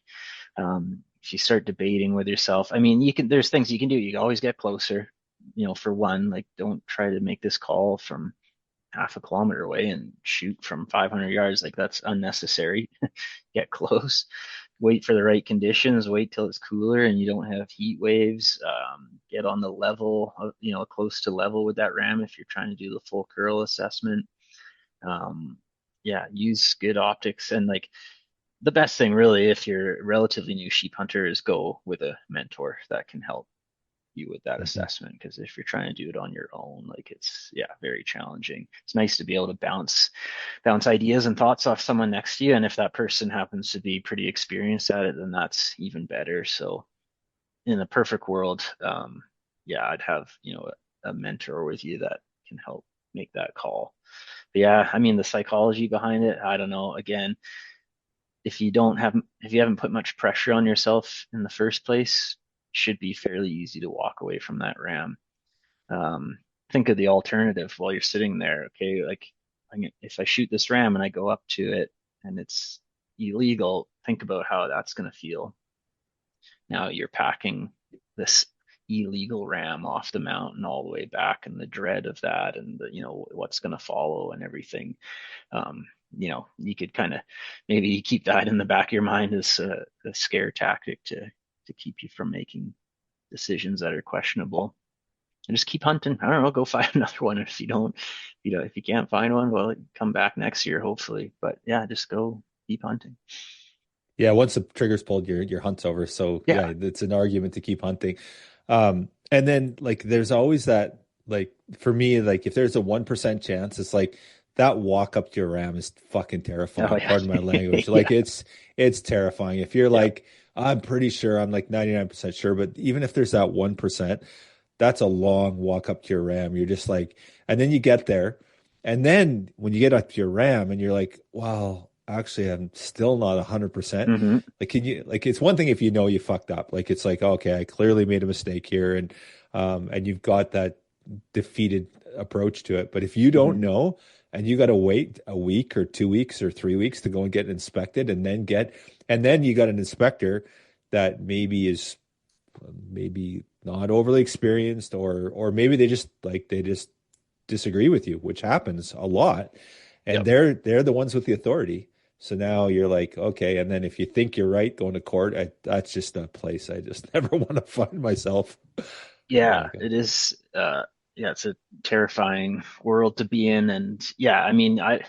if you start debating with yourself, I mean, there's things you can do. You can always get closer. For one, like don't try to make this call from half a kilometer away and shoot from 500 yards. Like that's unnecessary. Get close, wait for the right conditions, wait till it's cooler and you don't have heat waves. Get on the level, close to level with that ram if you're trying to do the full curl assessment. Um, yeah, use good optics and like the best thing really if you're a relatively new sheep hunter is go with a mentor that can help you with that Mhm. assessment because if you're trying to do it on your own like it's yeah very challenging. It's nice to be able to bounce ideas and thoughts off someone next to you and if that person happens to be pretty experienced at it then that's even better. So in a perfect world yeah I'd have a mentor with you that can help make that call. But yeah, I mean the psychology behind it I don't know. Again, if you haven't put much pressure on yourself in the first place, it should be fairly easy to walk away from that ram. Um, think of the alternative while you're sitting there. Okay, like if I shoot this ram and I go up to it and it's illegal, think about how that's going to feel. Now you're packing this illegal ram off the mountain all the way back and the dread of that and what's going to follow and everything. You could kind of maybe keep that in the back of your mind as a scare tactic to keep you from making decisions that are questionable. And just keep hunting. I don't know, go find another one. If you don't, if you can't find one, well, come back next year, hopefully. But yeah, just go keep hunting. Yeah, once the trigger's pulled, your hunt's over. So Yeah. yeah, it's an argument to keep hunting. And then like there's always that like for me, like if there's a 1% chance, it's like that walk up to your ram is fucking Oh terrifying. yeah. Pardon my language. Like Yeah. it's terrifying. If you're Yeah. like, I'm pretty sure, I'm like 99% sure, but even if there's that 1%, that's a long walk up to your ram. You're just like, and then you get there. And then when you get up to your ram and you're like, well, actually, I'm still not 100%. Hmm. Like, can you, like, it's one thing if you know you fucked up. Like, it's like, okay, I clearly made a mistake here. And you've got that defeated approach to it. But if you don't Hmm. know and you got to wait a week or 2 weeks or 3 weeks to go and get inspected and then you got an inspector that maybe not overly experienced or maybe they just disagree with you, which happens a lot. And Yep. they're the ones with the authority. So now you're like, okay, and then if you think you're right going to court, that's just a place I just never want to find myself. Yeah, Like, it is. Yeah, it's a terrifying world to be in, and yeah, I mean, I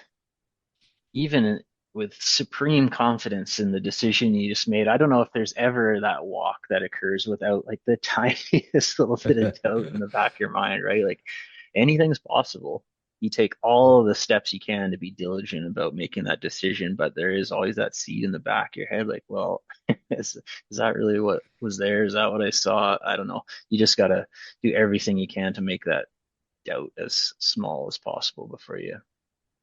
even with supreme confidence in the decision you just made, I don't know if there's ever that walk that occurs without like the tiniest little bit of doubt in the back of your mind, right? Like anything's possible. You take all of the steps you can to be diligent about making that decision, but there is always that seed in the back of your head, like, well, is that really what was there? Is that what I saw? I don't know. You just gotta do everything you can to make that doubt as small as possible before you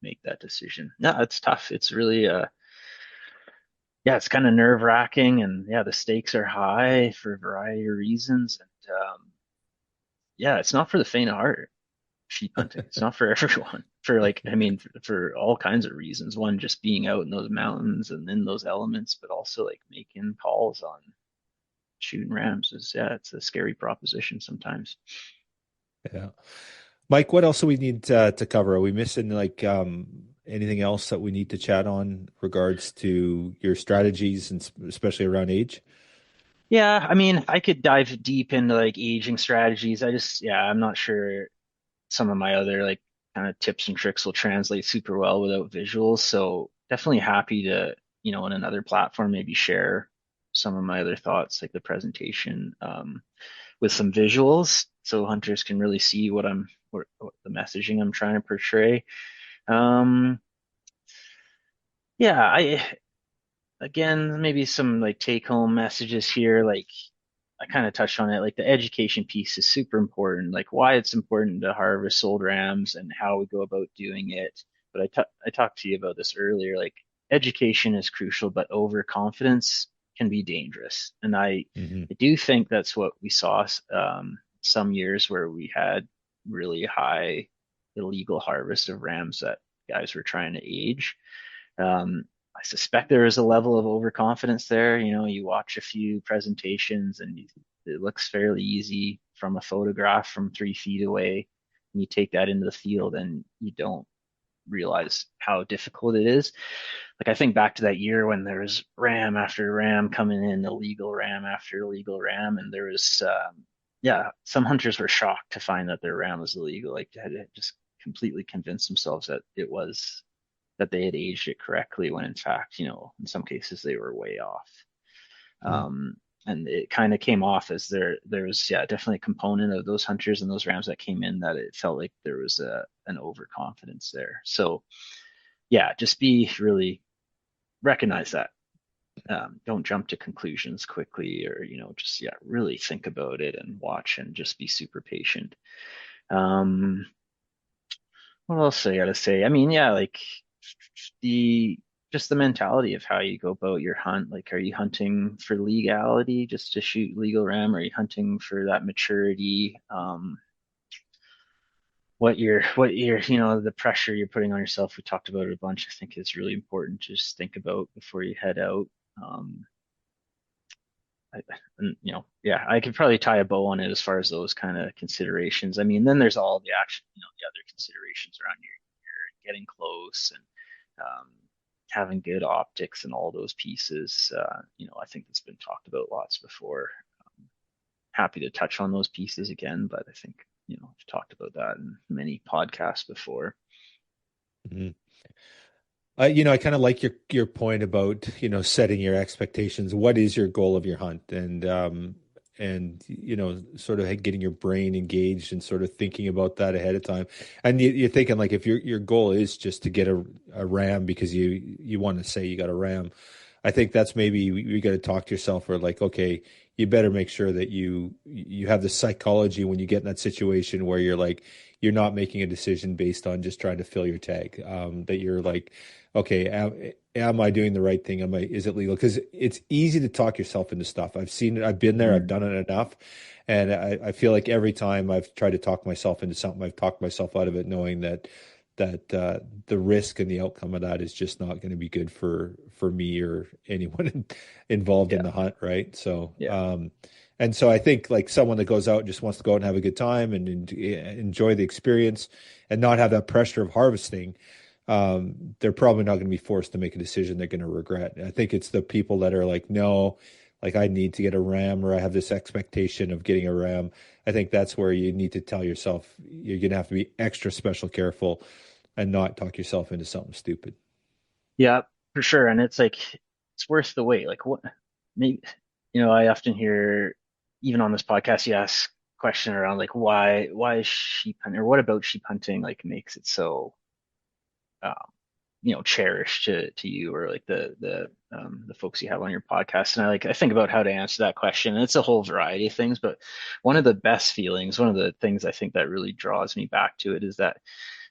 make that decision. No, it's tough. It's really yeah, it's kind of nerve wracking and yeah, the stakes are high for a variety of reasons. And yeah, it's not for the faint of heart. sheep hunting. It's not for everyone. For like, I mean, for all kinds of reasons. One, just being out in those mountains and in those elements, but also like making calls on shooting rams is, yeah, it's a scary proposition sometimes. Yeah. Mike, what else do we need to cover? Are we missing like anything else that we need to chat on regards to your strategies and especially around age? Yeah, I mean, I could dive deep into like aging strategies. Yeah, I'm not sure some of my other like kind of tips and tricks will translate super well without visuals. So definitely happy to, in another platform, maybe share some of my other thoughts, like the presentation, with some visuals so hunters can really see what the messaging I'm trying to portray. Um, yeah, again, maybe some like take home messages here. Like I kind of touched on it. Like the education piece is super important, like why it's important to harvest old rams and how we go about doing it. But I talked to you about this earlier. Like education is crucial, but overconfidence can be dangerous. And Hmm. I do think that's what we saw some years where we had really high illegal harvest of rams that guys were trying to age. I suspect there is a level of overconfidence there. You watch a few presentations and it looks fairly easy from a photograph from 3 feet away. And you take that into the field and you don't realize how difficult it is. Like I think back to that year when there was ram after ram coming in, illegal ram after illegal ram, and there was, yeah, some hunters were shocked to find that their ram was illegal. Like had to just completely convince themselves that that they had aged it correctly when in fact, in some cases they were way off. Um, and it kind of came off as there was, yeah, definitely a component of those hunters and those rams that came in that it felt like there was an overconfidence there. So yeah, just be really recognize that. Don't jump to conclusions quickly, or just, yeah, really think about it and watch and just be super patient. Um, what else I gotta say? I mean, yeah, like the just the mentality of how you go about your hunt. Like, are you hunting for legality just to shoot legal ram? Are you hunting for that maturity? The pressure you're putting on yourself. We talked about it a bunch. I think is really important to just think about before you head out. Um, I, and yeah, I could probably tie a bow on it as far as those kind of considerations. I mean, then there's all the action, the other considerations around your getting close and having good optics and all those pieces. I think it's been talked about lots before. Happy to touch on those pieces again, but I think, I've talked about that in many podcasts before. Hmm. I kind of like your point about, setting your expectations. What is your goal of your hunt? And sort of getting your brain engaged and sort of thinking about that ahead of time. And you're thinking like if your goal is just to get a ram because you want to say you got a ram, I think that's maybe you got to talk to yourself or like, okay, you better make sure that you have the psychology when you get in that situation where you're like you're not making a decision based on just trying to fill your tag. That you're like, okay, am I doing the right thing? Is it legal? Because it's easy to talk yourself into stuff. I've seen it. I've been there. I've Mm, done it enough. And I feel like every time I've tried to talk myself into something, I've talked myself out of it, knowing that the risk and the outcome of that is just not going to be good for me or anyone involved in yeah, the hunt, right? So, yeah, and so I think like someone that goes out and just wants to go out and have a good time and enjoy the experience and not have that pressure of harvesting, they're probably not going to be forced to make a decision they're going to regret. I think it's the people that are like, no, like I need to get a ram or I have this expectation of getting a ram. I think that's where you need to tell yourself you're going to have to be extra special careful and not talk yourself into something stupid. yeah, for sure. And it's like it's worth the wait. Like what? Maybe I often hear even on this podcast, you ask question around like why is sheep hunting or what about sheep hunting like makes it so um, cherished to you or like the folks you have on your podcast. And I think about how to answer that question. And it's a whole variety of things, but one of the best feelings, one of the things I think that really draws me back to it is that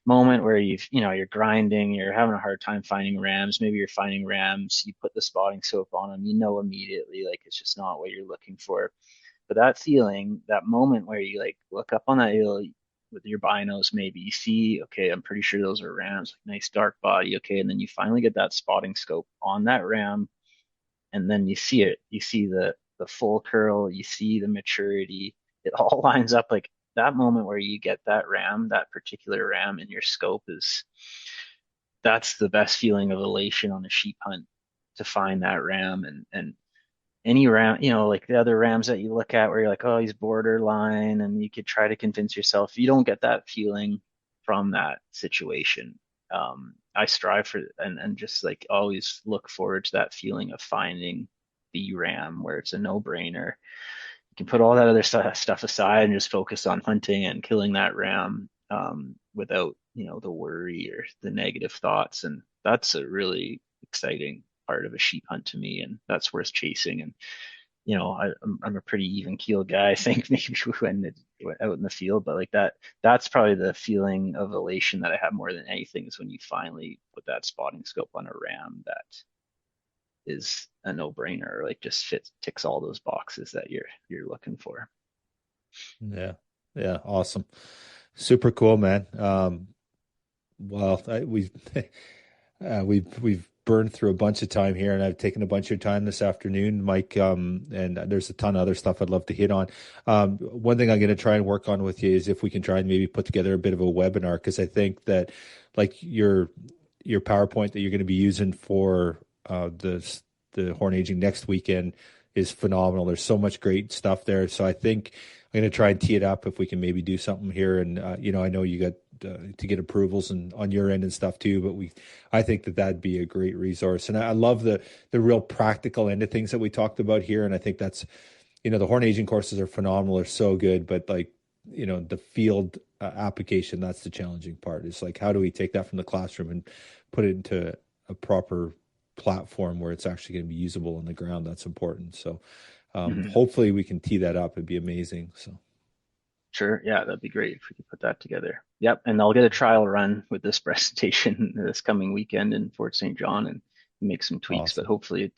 moment where you're grinding, you're having a hard time finding rams. Maybe you're finding rams, you put the spotting soap on them, immediately like it's just not what you're looking for. But that feeling, that moment where you like look up on that hill, with your binos, maybe you see, okay, I'm pretty sure those are rams, like nice dark body, okay, and then you finally get that spotting scope on that ram, and then you see it, you see the full curl, you see the maturity, it all lines up like that moment where you get that ram, that particular ram in your scope is that's the best feeling of elation on a sheep hunt to find that ram and any ram, like the other rams that you look at where you're like, oh, he's borderline, and you could try to convince yourself you don't get that feeling from that situation. I strive for and just like always look forward to that feeling of finding the ram where it's a no-brainer. You can put all that other stuff aside and just focus on hunting and killing that ram without, the worry or the negative thoughts. And that's a really exciting part of a sheep hunt to me, and that's worth chasing. And I'm a pretty even keel guy. I think maybe when out in the field, but like that's probably the feeling of elation that I have more than anything is when you finally put that spotting scope on a ram that is a no-brainer, or like just ticks all those boxes that you're looking for. Yeah. Yeah. Awesome. Super cool, man. Well, we've burned through a bunch of time here, and I've taken a bunch of time this afternoon, Mike. And there's a ton of other stuff I'd love to hit on. One thing I'm going to try and work on with you is if we can try and maybe put together a bit of a webinar, because I think that like your PowerPoint that you're going to be using for the horn aging next weekend is phenomenal. There's so much great stuff there. So I think I'm going to try and tee it up if we can maybe do something here. And I know you got to get approvals and on your end and stuff too. But I think that that'd be a great resource. And I love the real practical end of things that we talked about here. And I think that's, the horn aging courses are phenomenal. They're so good, but like, the field application, that's the challenging part. It's like, how do we take that from the classroom and put it into a proper platform where it's actually going to be usable on the ground? That's important. So Mhm. hopefully we can tee that up. It'd be amazing. So Sure. Yeah, that'd be great if we could put that together. Yep. And I'll get a trial run with this presentation this coming weekend in Fort St. John and make some tweaks, but awesome.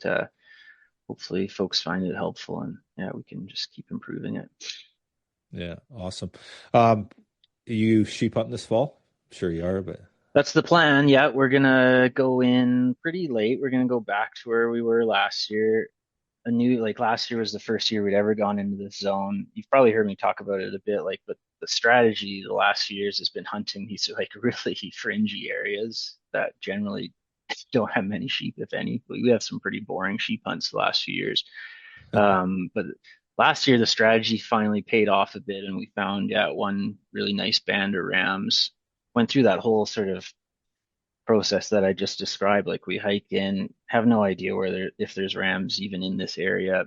hopefully folks find it helpful, and yeah, we can just keep improving it. Yeah, awesome. Um, you sheep hunting this fall? Sure you are, but That's the plan. Yeah, we're gonna go in pretty late. We're gonna go back to where we were last year. Like last year was the first year we'd ever gone into this zone. You've probably heard me talk about it a bit, like, but the strategy the last few years has been hunting these like really fringy areas that generally don't have many sheep, if any. We have some pretty boring sheep hunts the last few years. But last year the strategy finally paid off a bit, and we found, yeah, one really nice band of rams. Went through that whole sort of process that I just described. Like we hike in, have no idea if there's rams even in this area.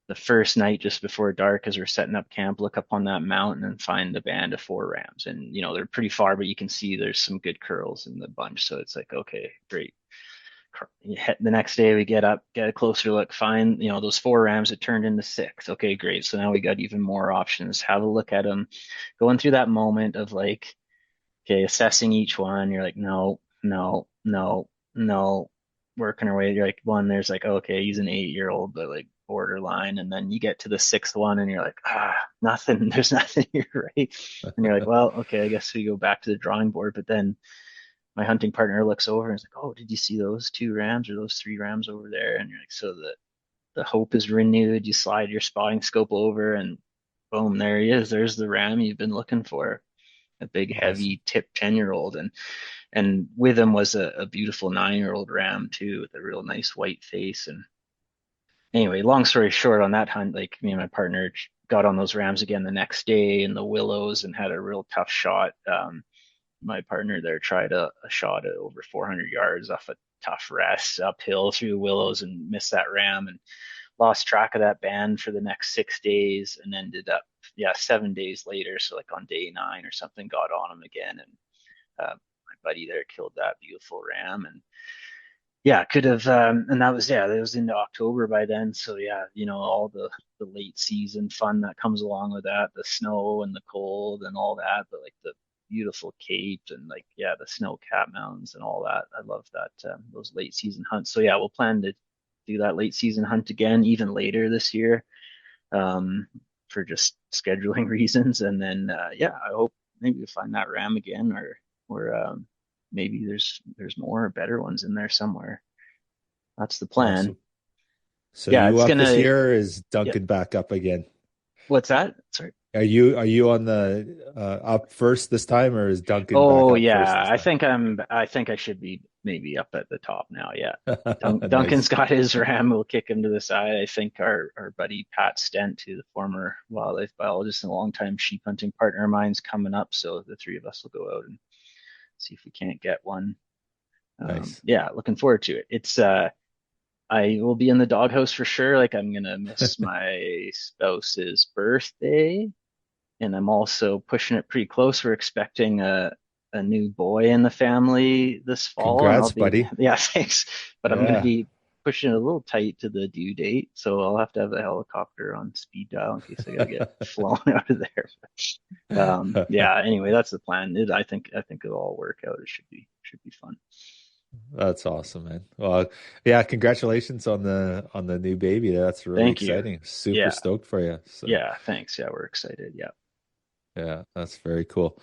The first night just before dark, as we're setting up camp, look up on that mountain and find a band of four rams. And they're pretty far, but you can see there's some good curls in the bunch. So it's like, okay, great. The next day we get up, get a closer look, find, those four rams that turned into six. Okay, great. So now we got even more options. Have a look at them. Going through that moment of like, okay, assessing each one, you're like, no, no, no, no. Working our way, you're like, one, there's like, okay, he's an 8-year-old, but like borderline. And then you get to the sixth one and you're like, nothing, there's nothing here, right? And you're like, well, okay, I guess we go back to the drawing board. But then my hunting partner looks over and is like, oh, did you see those two rams or those three rams over there? And you're like, so the hope is renewed. You slide your spotting scope over and boom, there he is. There's the ram you've been looking for, a big, awesome. heavy tip 10-year-old. And with him was a beautiful 9-year-old ram too, with a real nice white face. And anyway, long story short, on that hunt, like me and my partner got on those rams again the next day in the willows and had a real tough shot. My partner there tried a shot at over 400 yards off a tough rest uphill through the willows and missed that ram and lost track of that band for the next 6 days and ended up, yeah, 7 days later. So like on day 9 or something, got on him again. And my buddy there killed that beautiful ram. And yeah, could have, and that was into October by then. So yeah, all the late season fun that comes along with that, the snow and the cold and all that, but like the beautiful Cape and like, yeah, the snow-capped mountains and all that. I love that, those late season hunts. So yeah, we'll plan to do that late season hunt again, even later this year. Um, for just scheduling reasons. And then yeah, I hope maybe we find that ram again, or maybe there's more better ones in there somewhere. That's the plan. Awesome. So Yeah, you it's up this gonna. year, or is Yeah. Duncan back up again? What's that? Sorry. Are you on the up first this time, or is Duncan back Oh up first yeah, this time? I think I should be maybe up at the top now. Yeah. Duncan's Nice. got his ram. We'll kick him to the side. I think our buddy Pat Stent, who the former wildlife biologist and a longtime sheep hunting partner of mine's coming up. So the three of us will go out and see if we can't get one. Nice. Yeah, looking forward to it. It's I will be in the doghouse for sure. Like I'm gonna miss my spouse's birthday, and I'm also pushing it pretty close. We're expecting a new boy in the family this fall, and I'll Congrats, be buddy. yeah, thanks. But I'm gonna Yeah. be pushing it a little tight to the due date, so I'll have to have a helicopter on speed dial in case I gotta get flown out of there. Yeah. Anyway, that's the plan. I think it'll all work out. It should be fun. That's awesome, man. Well, yeah, congratulations on the new baby. That's really Thank you. exciting. Super Yeah. stoked for you. So, Yeah. Thanks. Yeah, we're excited. Yeah. yeah, that's very cool.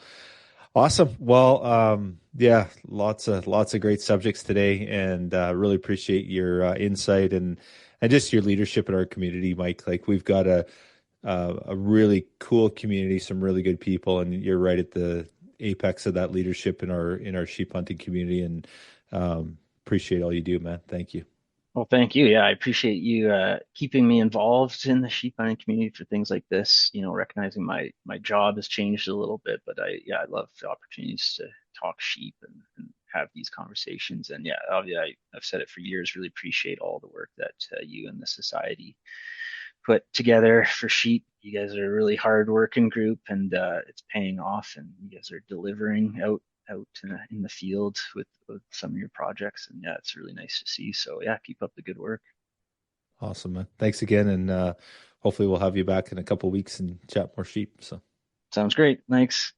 Awesome. Well, yeah, lots of great subjects today, and really appreciate your insight and just your leadership in our community, Mike. Like we've got a really cool community, some really good people, and you're right at the apex of that leadership in our sheep hunting community. And appreciate all you do, man. Thank you. Well, thank you. Yeah, I appreciate you keeping me involved in the sheep hunting community for things like this. You know, recognizing my job has changed a little bit, but I love the opportunities to talk sheep and have these conversations. And yeah, obviously I've said it for years. Really appreciate all the work that you and the society put together for sheep. You guys are a really hard working group, and it's paying off. And you guys are delivering out in the field with some of your projects. And yeah, it's really nice to see. So yeah, keep up the good work. Awesome, man. Thanks again, and hopefully we'll have you back in a couple weeks and chat more sheep. So. Sounds great. Thanks.